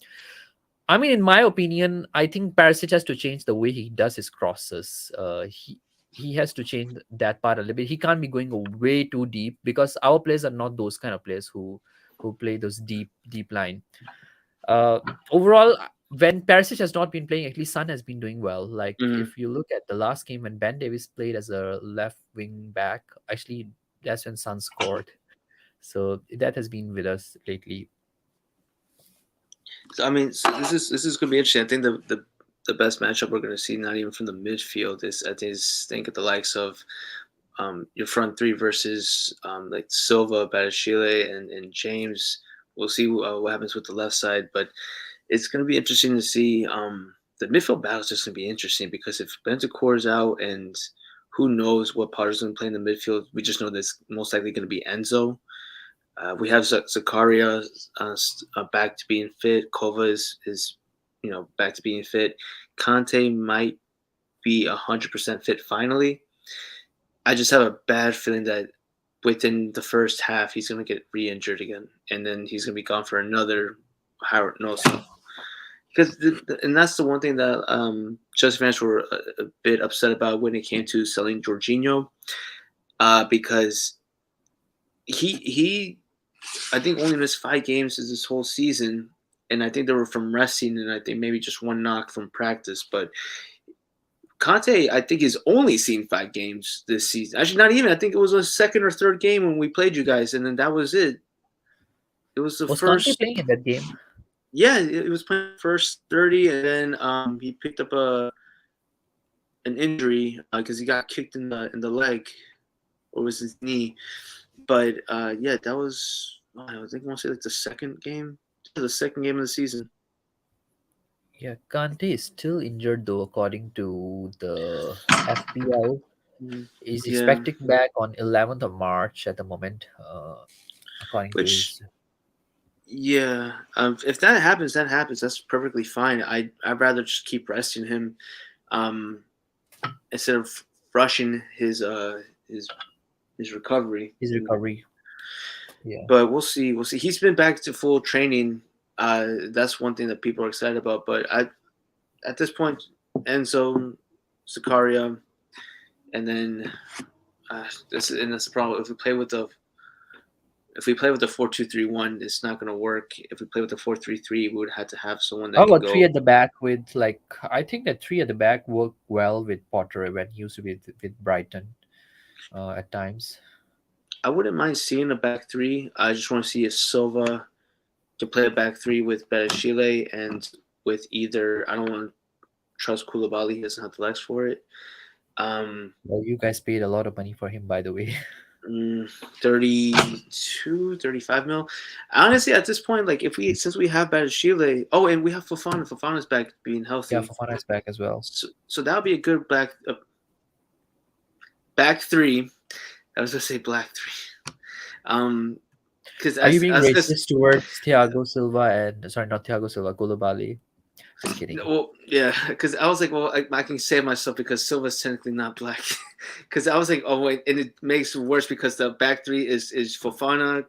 I mean, in my opinion, I think Perisic has to change the way he does his crosses. He has to change that part a little bit. He can't be going way too deep because our players are not those kind of players who play those deep line. Uh, Overall, when Perisic has not been playing, at least Son has been doing well. Like Hmm. if you look at the last game when Ben Davis played as a left wing back, actually that's when Son scored. So that has been with us lately. So, I mean, so this is gonna be interesting. I think the best matchup we're gonna see, not even from the midfield, is think of the likes of your front three versus like Silva, Batashile, and James. We'll see what happens with the left side, but it's going to be interesting to see. The midfield battle is just going to be interesting because if Bentancur is out and who knows what Potter's going to play in the midfield, we just know that's most likely going to be Enzo. We have Zakaria back to being fit. Kova is back to being fit. Conte might be 100% fit finally. I just have a bad feeling that within the first half he's gonna get re-injured again, and then he's gonna be gone for another how knows because and that's the one thing that Chelsea fans were a bit upset about when it came to selling Jorginho, because he I think only missed 5 games this whole season, and I think they were from resting, and I think maybe just one knock from practice. But Conte, I think, has only seen 5 games this season. Actually, not even. I think it was a second or third game when we played you guys, and then that was it. It was the Was Conte first. playing in that game? Yeah, it was playing the first 30, and then he picked up an injury because he got kicked in the leg, or was his knee. But yeah, that was I think I want to say like the second game, the second game of the season. Yeah, Kante is still injured though, according to the FPL. Mhm. He's Yeah, expecting back on 11th of March at the moment, according to which his. yeah, if that happens, that happens. That's perfectly fine. I'd rather just keep resting him, um, instead of rushing his his recovery. His recovery. Yeah. But we'll see. We'll see. He's been back to full training. That's one thing that people are excited about. But at this point, Enzo, Sicaria, and then that's the problem. If we play with the 4-2-3-1, it's not going to work. If we play with the 4-3-3, we would have to have someone How that can about three go. at the back with like I think that three at the back worked well with Potter when he used to be with Brighton at times. I wouldn't mind seeing a back three. I just want to see if Silva can play a back three with Chile and with either. I don't want to trust Koulibaly. He doesn't have the legs for it. Um, Well, you guys paid a lot of money for him, by the way. mm, 32, 35 mil. Honestly, at this point, like if we since we have Chile, oh, and we have Fofana. Fofana's back being Yeah, healthy, Fofana is back as well. so that would be a good back three. I was gonna say black three. Because Are you being as racist towards Thiago Silva and sorry, not Thiago Silva, Koulibaly? Just kidding. well, yeah, because I was like, well, I can save myself because Silva's technically not black. Because I was like, oh wait, and it makes it worse because the back three is Fofana,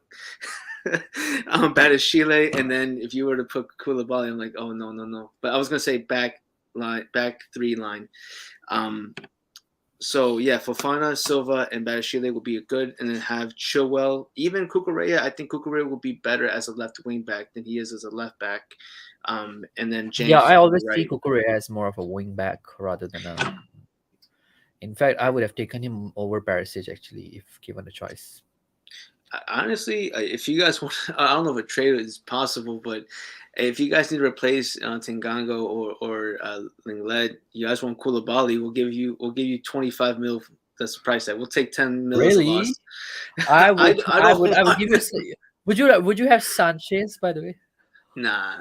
Chile, and then if you were to put Koulibaly, I'm like, oh no, no, no. But I was gonna say back three line. Um, so yeah, Fofana, Silva, and Chile will be good, and then have Chilwell, even Kukurea. I think Kukurea will be better as a left wing back than he is as a left back. And then Yeah, James I on the always see right. Kukurea as more of a wing back rather than a. In fact, I would have taken him over Perisic actually if given a choice. Honestly, if you guys want, I don't know if a trade is possible, but if you guys need to replace Tengango or Linglet, you guys want Koulibaly, we'll give you 25 mil. That's the price tag. We'll take 10 mil as a Really? loss. I I, would, I don't I would want give you. Would you have Sanchez by the way? nah.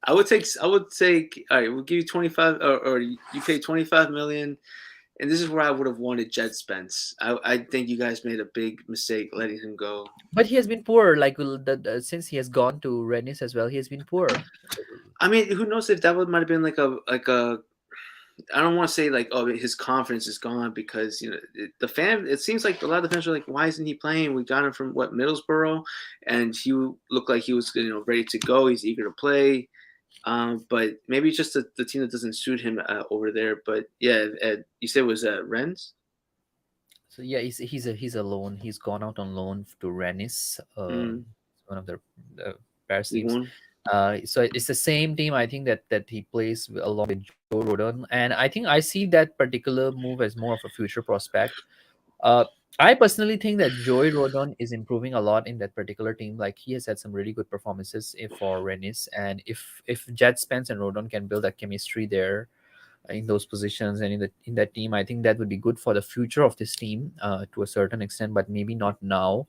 I would take. All right, we'll give you 25, or you pay 25 million. And this is where I would have wanted Jet Spence. I think you guys made a big mistake letting him go. But he has been poor. Like since he has gone to Rennes as well, he has been poor. I mean, who knows if that would might have been like a. I don't want to say like, oh, his confidence is gone because the fan. It seems like a lot of the fans are like, why isn't he playing? We got him from what, Middlesbrough, and he looked like he was ready to go. He's eager to play. But maybe it's just the team that doesn't suit him over there. But yeah, you said it was Rennes. So yeah, he's a loan. He's gone out on loan to Rennes, Mm, one of the Paris League teams. One. So it's the same team. I think that he plays along with Joe Rodon, and I think I see that particular move as more of a future prospect. Uh, I personally think that Joey Rodon is improving a lot in that particular team. Like he has had some really good performances for Rennes, and if Jet Spence and Rodon can build that chemistry there in those positions and in that team, I think that would be good for the future of this team to a certain extent, but maybe not now.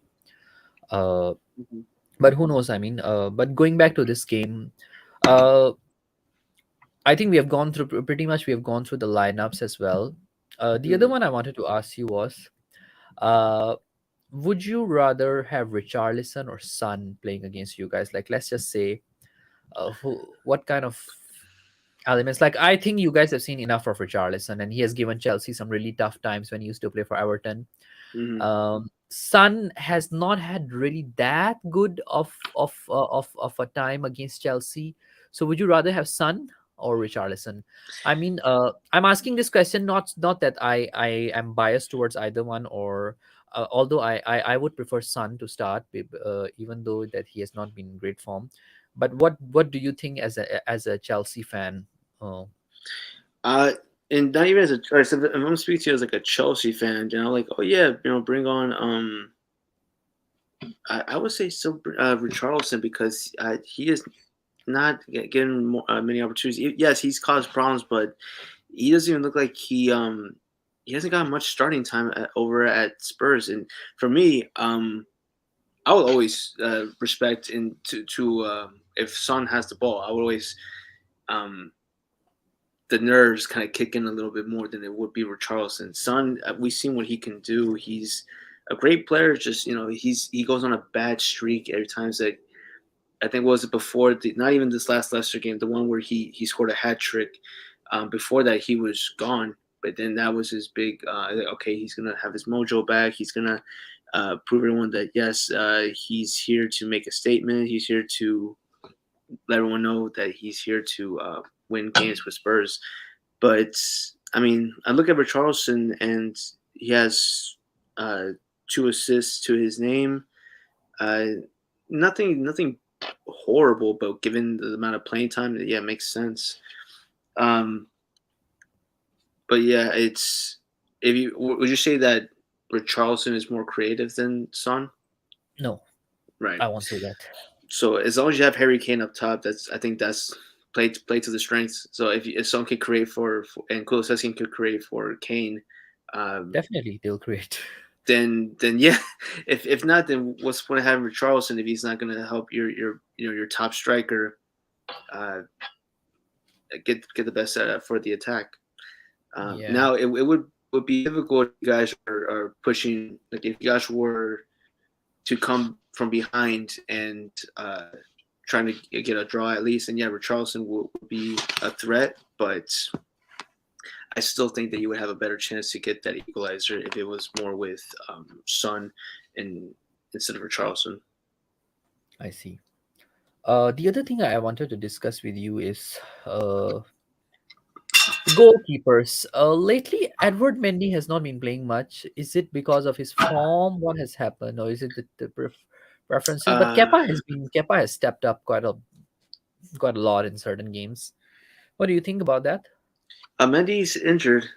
Uh, Mm-hmm. but who knows? I mean, but going back to this game, uh, I think we have gone through pretty much. We have gone through the lineups as well. The other Mm-hmm. one I wanted to ask you was, uh, would you rather have Richarlison or Son playing against you guys? Like, let's just say, what kind of elements? Like, I think you guys have seen enough of Richarlison, and he has given Chelsea some really tough times when he used to play for Everton. Mm-hmm. Son has not had really that good of a time against Chelsea. So would you rather have Son or Richarlison? I mean, I'm asking this question not that I am biased towards either one, or although I would prefer Son to start, even though that he has not been in great form. But what do you think as a Chelsea fan? Uh, Uh, and not even as a, or so if I'm speaking to you as like a Chelsea fan, you know, like, oh yeah, bring on I would say still Richarlison, because he is not getting more, many opportunities. Yes, he's caused problems, but he doesn't even look like he hasn't got much starting time over at Spurs. And for me, I would always respect, and to if Son has the ball, I would always um, the nerves kind of kick in a little bit more than it would be with Charleston. Son, we've seen what he can do. He's a great player. Just he goes on a bad streak every time. That I think was it before not even this last Leicester game, the one where he scored a hat trick. Before that, he was gone. But then that was his big. Okay, he's gonna have his mojo back. He's gonna prove everyone that yes, he's here to make a statement. He's here to let everyone know that he's here to win games with Spurs. But I mean, I look at Richarlison and he has uh, 2 assists to his name. Uh, nothing horrible, but given the amount of playing time, yeah, it makes sense. Um, but yeah, it's if you would you say that Richarlison is more creative than Son? no, Right. I won't say that. So as long as you have Harry Kane up top, I think that's play to the strengths. So if Son can create for and Kulusevski could create for Kane, um, Definitely, they'll create. then yeah. If not, then what's the point of having Richarlison if he's not going to help your top striker get the best for the attack? Yeah, Now it would be difficult if you guys are pushing, like if you guys were to come from behind and trying to get a draw at least. And yeah, Richarlison would be a threat, but I still think that you would have a better chance to get that equalizer if it was more with Son and instead of Richarlison. I see. The other thing I wanted to discuss with you is goalkeepers. Lately, Edward Mendy has not been playing much. Is it because of his form? What has happened, or is it the preferences? But Uh, Kepa has stepped up quite a lot in certain games. What do you think about that? Mendy's injured.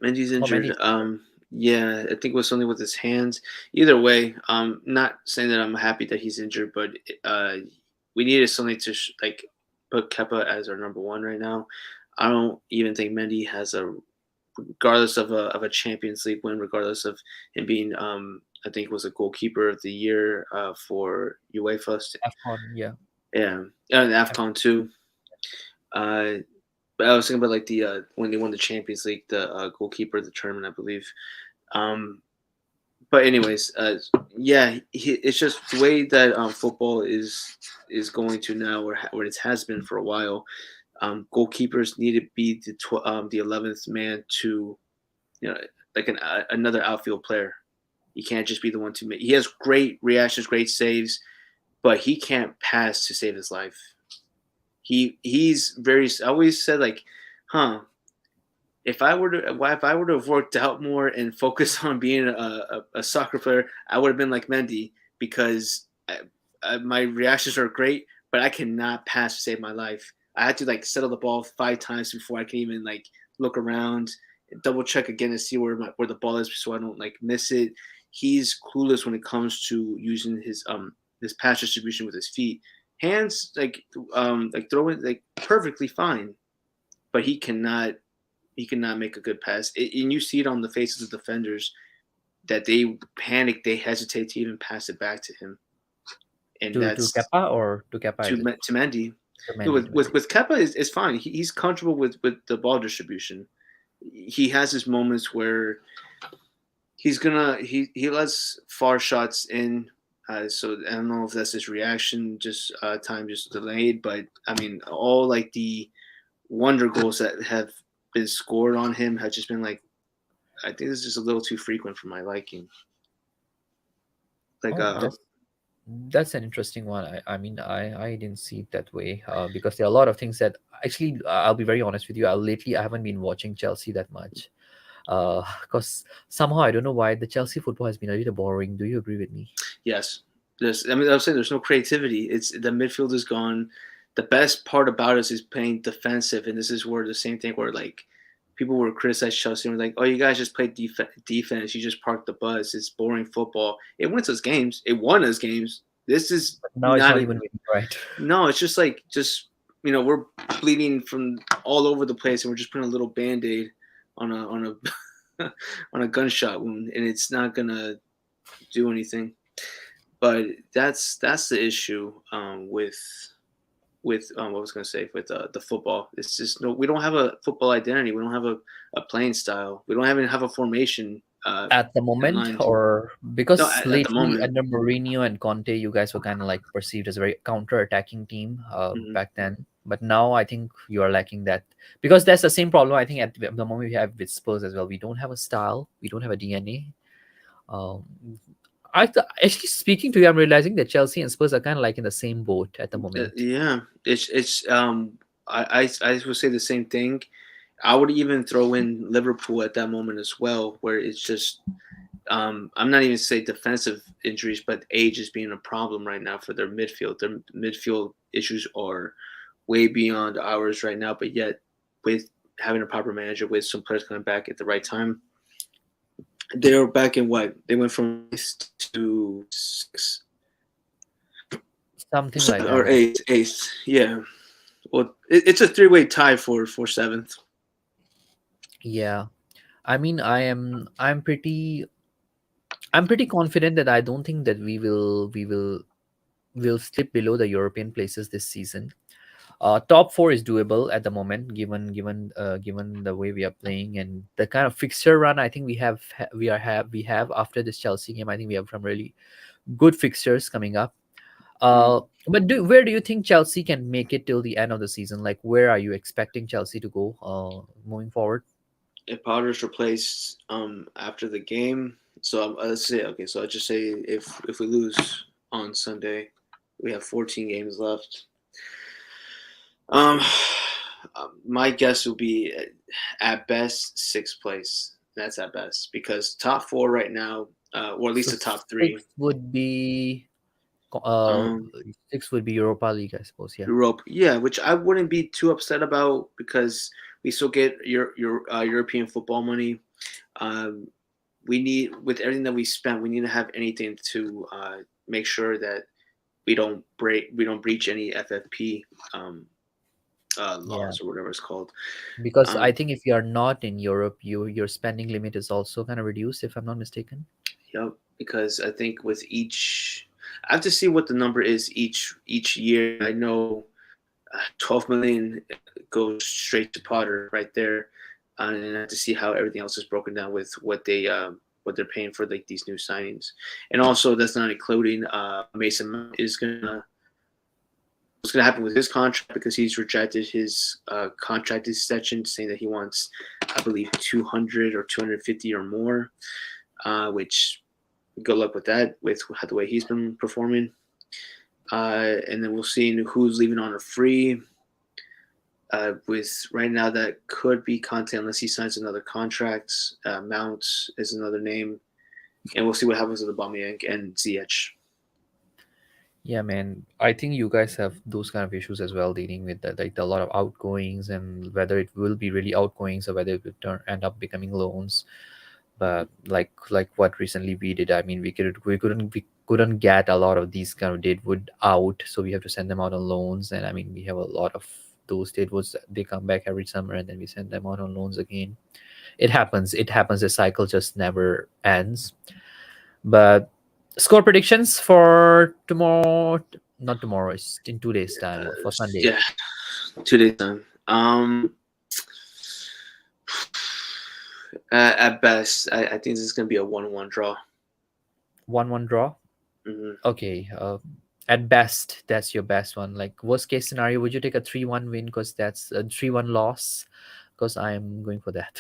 Mendy's Or injured. Mendy's Yeah, I think it was something with his hands. Either way, not saying that I'm happy that he's injured, but uh, we needed something to like put Kepa as our number one right now. I don't even think Mendy has regardless of a Champions League win, regardless of him being, I think was a goalkeeper of the year for UEFA. AFCON, yeah. Yeah, and Afcon too. Uh, but I was thinking about like the when they won the Champions League, the goalkeeper of the tournament, I believe. Um, but anyways, yeah, it's just the way that football is going to now, or it has been for a while. Goalkeepers need to be the 11th man to like another outfield player. He can't just be the one to make. He has great reactions, great saves, but he can't pass to save his life. He's very. I always said like, huh, if I were to have worked out more and focused on being a soccer player, I would have been like Mendy, because my reactions are great, but I cannot pass to save my life. I had to like settle the ball 5 times before I can even like look around, double check again to see where the ball is so I don't like miss it. He's clueless when it comes to using his pass distribution with his feet. Hands like throwing like perfectly fine, but he cannot make a good pass. And you see it on the faces of defenders that they panic, they hesitate to even pass it back to him, and To that's Kepa, or to Kepa is it? to Mendy. To No, Mendy, with to with Mendy. with Kepa is fine. He's comfortable with the ball distribution. He has his moments where he lets far shots in. So I don't know if that's his reaction, just time just delayed. But I mean, all like the wonder goals that have been scored on him have just been like, I think this is just a little too frequent for my liking. Like Oh, that's That's an interesting one. I mean, I didn't see it that way because there are a lot of things that actually, I'll be very honest with you. Lately, I haven't been watching Chelsea that much because somehow I don't know why the Chelsea football has been a little boring. Do you agree with me? Yes, I mean, I was saying there's no creativity. It's the midfield is gone. The best part about us is playing defensive, and this is where the same thing where like people were criticized Chelsea and were like, "Oh, you guys just play defense. You just park the bus. It's boring football. It wins us games. It won us games. This is But now it's not not a, even winning, right? no. It's just like we're bleeding from all over the place, and we're just putting a little band aid on a on a gunshot wound, and it's not gonna do anything. But that's the issue with what I was gonna say with the football. It's just no, we don't have a football identity. We don't have a playing style. We don't even have a formation At the in moment, line. or No, because at the lately moment. under Mourinho and Conte, you guys were kind of like perceived as a very counter-attacking team Hmm. back then. But now I think you are lacking that because that's the same problem I think at the moment we have with Spurs as well. We don't have a style, we don't have a DNA. Um, actually speaking to you, I'm realizing that Chelsea and Spurs are kind of like in the same boat at the moment. Yeah, it's I would say the same thing. I would even throw in Liverpool at that moment as well, where it's just I'm not even say defensive injuries, but age is being a problem right now for their midfield. Their midfield issues are way beyond ours right now, but yet with having a proper manager with some players coming back at the right time, they were back in what they went from eighth to sixth, Something like seven that. or eighth. Yeah, well, it's a three-way tie for seventh. Yeah. I mean, I'm pretty confident that I don't think that we will slip below the European places this season. Top four is doable at the moment, given the way we are playing and the kind of fixture run. I think we have after this Chelsea game. I think we have some really good fixtures coming up. Mm. But where do you think Chelsea can make it till the end of the season? Like, where are you expecting Chelsea to go moving forward? If Potter's replaced after the game, so let's say okay, so I just say if we lose on Sunday, we have 14 games left. Um, my guess would be at best sixth place. That's at best because top four right now, or at least So the top three. co- uh Um, six would be Europa League, I suppose. Yeah. Europe, yeah, which I wouldn't be too upset about because we still get your European football money. Um, we need with everything that we spent, we need to have anything to make sure that we don't breach any FFP Yeah. laws or whatever it's called. Because Um, I think if you are not in Europe, your spending limit is also kind of reduced, if I'm not mistaken. yep, because I think with each, I have to see what the number is each year. I know 12 million goes straight to Potter right there, and I have to see how everything else is broken down with what they're paying for like these new signings, and also that's not including Mason Mount is gonna what's gonna happen with his contract because he's rejected his contract extension, saying that he wants, I believe, 200 or 250 or more, which good luck with that with the way he's been performing. And then we'll see who's leaving on a free. With right now, that could be Conte unless he signs another contract. Mount is another name, and we'll see what happens with Aubameyang and Ziyech. Yeah, man. I think you guys have those kind of issues as well, dealing with that, like a lot of outgoings and whether it will be really outgoings or whether it will end up becoming loans. But like what recently we did, I mean, we couldn't get a lot of these kind of Deadwood out, so we have to send them out on loans. And I mean, we have a lot of those Deadwoods. They come back every summer, and then we send them out on loans again. It happens. It happens. The cycle just never ends. But score predictions for tomorrow, not tomorrow, it's in 2 days' time for Sunday. Yeah, 2 days time. At best, I think this is gonna be a 1-1 draw. 1-1 draw. Hmm. Okay. At best, that's your best one. Like worst case scenario, would you take a 3-1 win? Because that's a 3-1 loss. Because I'm going for that.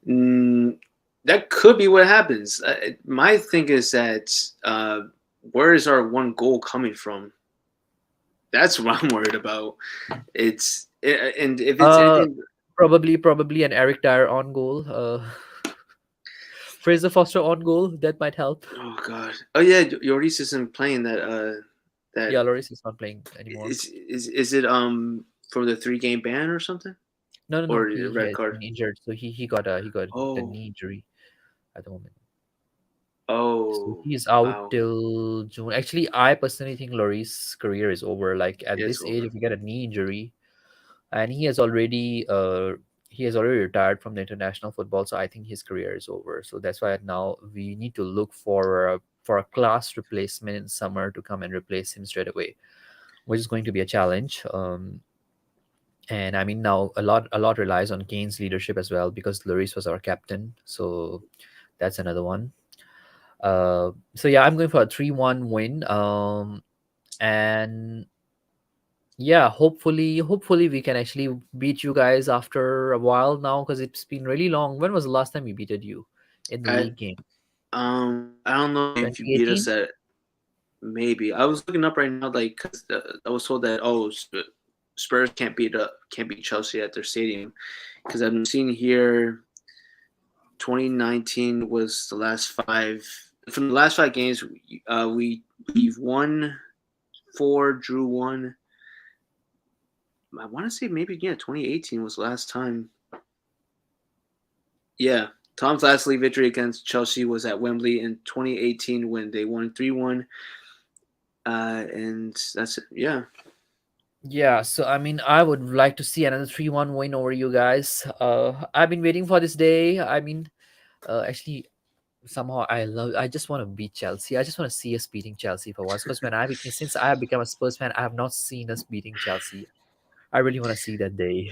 Mm, that could be what happens. My thing is that where is our one goal coming from? That's what I'm worried about. And if it's Uh, anything, probably an Eric Dyer on goal. Fraser Foster on goal that might help. oh god, oh yeah, Lloris isn't playing that. That Yeah, Loris is not playing anymore. is it from the 3 game ban or something, No, no, no. or a He red has card? been injured, so he got the Oh, knee injury at the moment. So oh, he's out wow, till June. Actually, I personally think Loris' career is over. Like at it's this age, over. if you get a knee injury, and he has already retired from the international football, so I think his career is over. So that's why now we need to look for a class replacement in summer to come and replace him straight away, which is going to be a challenge. And I mean now a lot relies on Kane's leadership as well because Lloris was our captain. So that's another one. So yeah, I'm going for a 3-1 win. And yeah, hopefully we can actually beat you guys after a while now because it's been really long. When was the last time we beated you in the At league game? I don't know if you beat us 2018? at maybe. I was looking up right now, like, cause I was told that Spurs can't beat Chelsea at their stadium, because I'm seeing here 2019 was the last five. From the last 5 games, we've won 4, drew 1. I want to say maybe, yeah, 2018 was the last time. Yeah, Tom's last league victory against Chelsea was at Wembley in 2018 when they won 3-1. And that's it. Yeah. Yeah, so I mean, I would like to see another 3-1 win over you guys. I've been waiting for this day. I mean, actually, somehow I just want to beat Chelsea. I just want to see us beating Chelsea for once. Because since I have become a Spurs fan, I have not seen us beating Chelsea. I really want to see that day.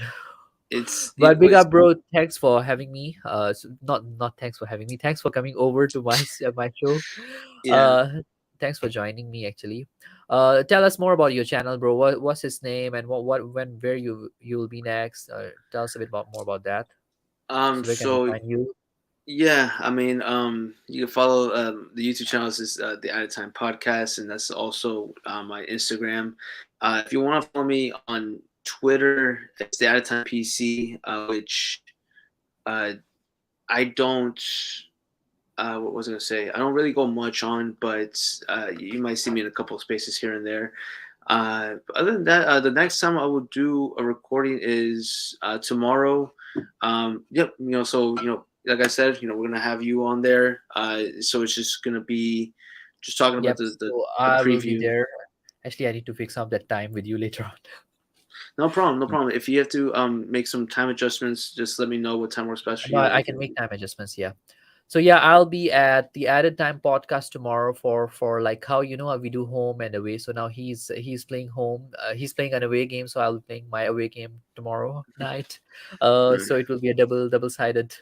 It But big was up, bro. Thanks for having me. Not thanks for having me. Thanks for coming over to my show. yeah. Uh, thanks for joining me. Actually, tell us more about your channel, bro. What's his name and where you will be next? Tell us a bit more about that. So where can we So find you? yeah, I mean, you can follow the YouTube channel is the Out of Time Podcast, and that's also my Instagram. If you want to follow me on Twitter, it's the Out of Time PC, which uh, I don't. What was I gonna say? I don't really go much on, but you might see me in a couple of spaces here and there. Other than that, the next time I will do a recording is tomorrow. Yep, so like I said, we're gonna have you on there. So it's just gonna be just talking about Yep. So the I will be preview. there. Actually, I need to fix up that time with you later on. No problem, no problem. If you have to make some time adjustments, just let me know what time works best for No, you, and I we can can. make time adjustments. Yeah. So yeah, I'll be at the Added Time podcast tomorrow for like how how we do home and away. So now he's playing home. He's playing an away game, so I'll be playing my away game tomorrow night. So it will be a double sided.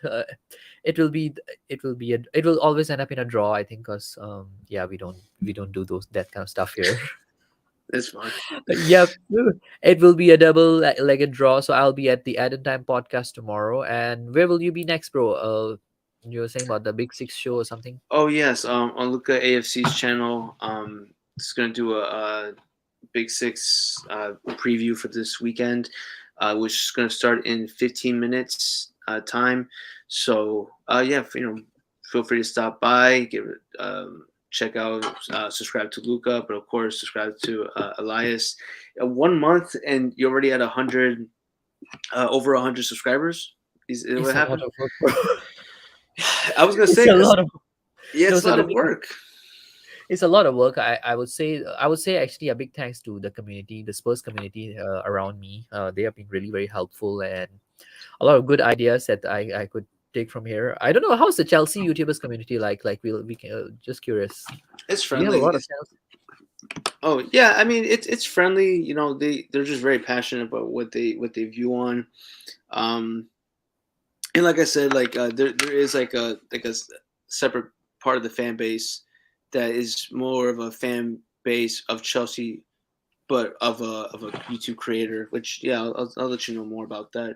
It will always end up in a draw. I think because yeah we don't do those that kind of stuff here. It's fine. Yep. It will be a double legged draw. So I'll be at the Added Time podcast tomorrow. And where will you be next, bro? You were saying about the Big Six show or something? Oh yes, on Luca AFC's channel. It's gonna do a Big Six preview for this weekend, which is gonna start in 15 minutes time. So yeah, feel free to stop by, check out, subscribe to Luca, but of course subscribe to Elias. 1 month and you're already at 100, over 100 subscribers. Is It's what a lot happened? of work, bro. I was gonna It's say a because lot of yeah, no. it's a So lot the of thing is, work. it's a lot of work. I would say actually a big thanks to the community, the Spurs community around me. They have been really very helpful and a lot of good ideas that I could take from here. I don't know how's the Chelsea YouTubers community like. Like we can just curious. It's Do you have a friendly. lot of Chelsea? Oh yeah, I mean it's friendly. They're just very passionate about what they view on. Um, and like I said, like there is like a separate part of the fan base that is more of a fan base of Chelsea, but of a YouTube creator. Which yeah, I'll let you know more about that.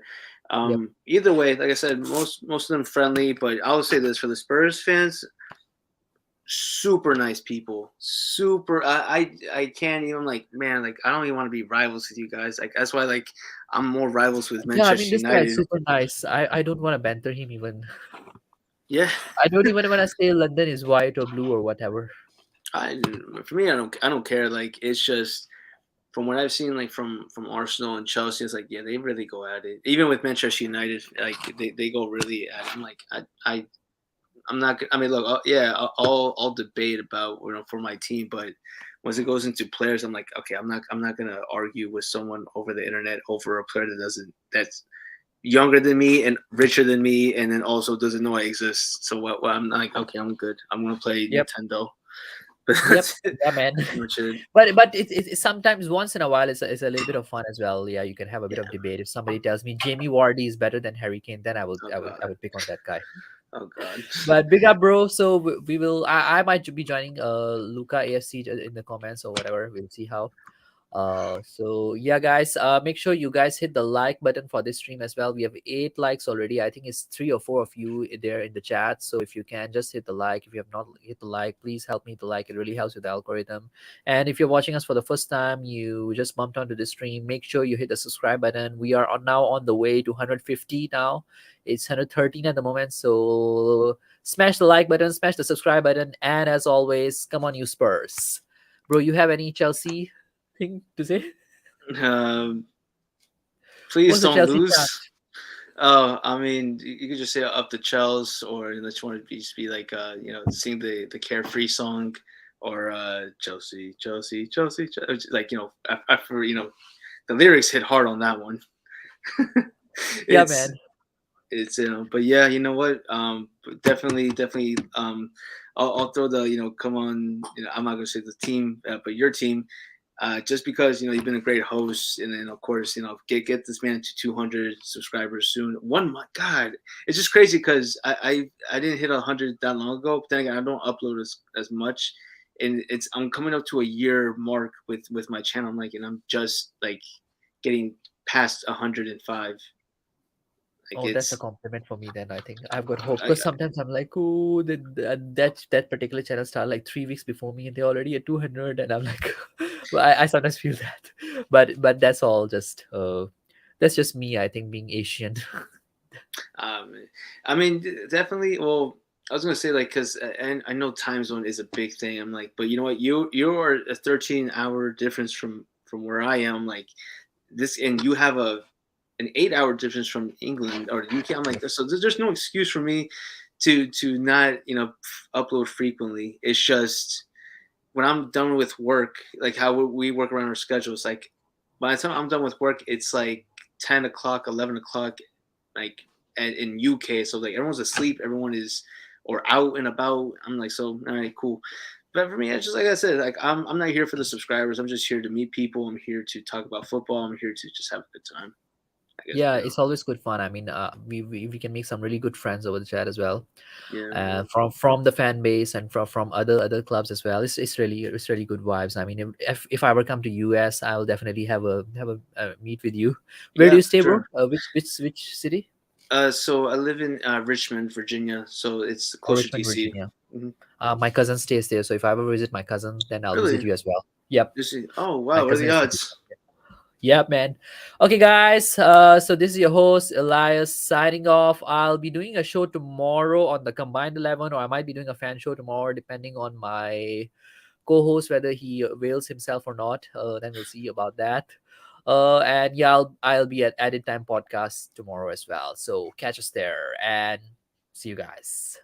Yep. Either way, like I said, most of them friendly, but I will say this for the Spurs fans. super nice people. Super. I can't even like, man, like I don't even want to be rivals with you guys. Like that's why like I'm more rivals with Yeah, I mean Manchester this guy is United. super nice. I don't want to banter him even. Yeah. I don't even want to say London is white or blue or whatever. I for me I don't care. Like it's just from what I've seen, like from Arsenal and Chelsea, it's like yeah, they really go at it. Even with Manchester United, like they go really at it. I'm like I'm not. I mean, look, yeah, I'll debate about for my team, but once it goes into players, I'm like, okay, I'm not gonna argue with someone over the internet over a player that's younger than me and richer than me, and then also doesn't know I exist. So what I'm like, okay, I'm good. I'm gonna play Yep. Nintendo, but Yep. that's it. Yeah, man. Pretty much it. But it's sometimes once in a while it's a little bit of fun as well. Yeah, you can have a bit Yeah. of debate. If somebody tells me Jamie Vardy is better than Harry Kane, then I would Oh I would I god. would pick on that guy. Oh god. But big up, bro. So we will. I might be joining Luca AFC in the comments or whatever. We'll see how. So yeah, guys, make sure you guys hit the like button for this stream as well. We have 8 likes already. I think it's 3 or 4 of you there in the chat. So if you can just hit the like. If you have not hit the like, please help me to like. It really helps with the algorithm. And if you're watching us for the first time, you just bumped onto the stream, make sure you hit the subscribe button. We are now on the way to 150 now. It's 113 at the moment. So smash the like button, smash the subscribe button, and as always, come on, you Spurs. Bro, you have any Chelsea thing to say? Um, please What's the don't Chelsea chant? lose. Oh, I mean, you could just say up the Chels, or unless you want to just be like, sing the Carefree song, or Chelsea, Chelsea, Chelsea, like after the lyrics hit hard on that one. Yeah, it's man. it's but yeah, you know what? Definitely. I'll throw the come on. I'm not gonna say the team, but your team just because you've been a great host, and then of course get this man to 200 subscribers soon. God, it's just crazy because I didn't hit 100 that long ago. But then again, I don't upload as much, and I'm coming up to a year mark with my channel. I'm like, and I'm just like getting past 105. Like Oh, that's a it's compliment for me then. I think I've got hope I, because sometimes I'm like, oh, that particular channel started like 3 weeks before me and they're already at 200, and I'm like, well, I sometimes feel that, but that's all just that's just me. I think being Asian. Um, I mean, definitely. Well, I was gonna say like because and I know time zone is a big thing. I'm like, but you know what? You're a 13-hour difference from where I am. Like this, and you have an 8-hour difference from England or the UK. I'm like, so there's no excuse for me to not upload frequently. It's just when I'm done with work, like how we work around our schedules. Like by the time I'm done with work, it's like 10 o'clock, 11 o'clock, like in UK. So like everyone's asleep, everyone is or out and about. I'm like, so all right, cool. But for me, it's just like I said, like I'm not here for the subscribers. I'm just here to meet people. I'm here to talk about football. I'm here to just have a good time. I guess Yeah, it's always good fun. I mean, we can make some really good friends over the chat as well. yeah. From the fan base and from other clubs as well. It's really good vibes. I mean, if I ever come to US, I'll definitely have a meet with you. Where do Yeah, you for stay, bro? sure. Which city? So I live in Richmond, Virginia. So it's Oh, closer to Richmond, DC. Virginia. Hmm. My cousin stays there, so if I ever visit my cousin, then I'll visit Really? you as well. Yep, Oh my wow, what are cousin the is from odds? Richmond. Yep, man. Okay, guys. So this is your host Elias signing off. I'll be doing a show tomorrow on the Combined 11, or I might be doing a fan show tomorrow, depending on my co-host whether he avails himself or not. Then we'll see about that. And yeah, I'll be at Added Time Podcast tomorrow as well. So catch us there and see you guys.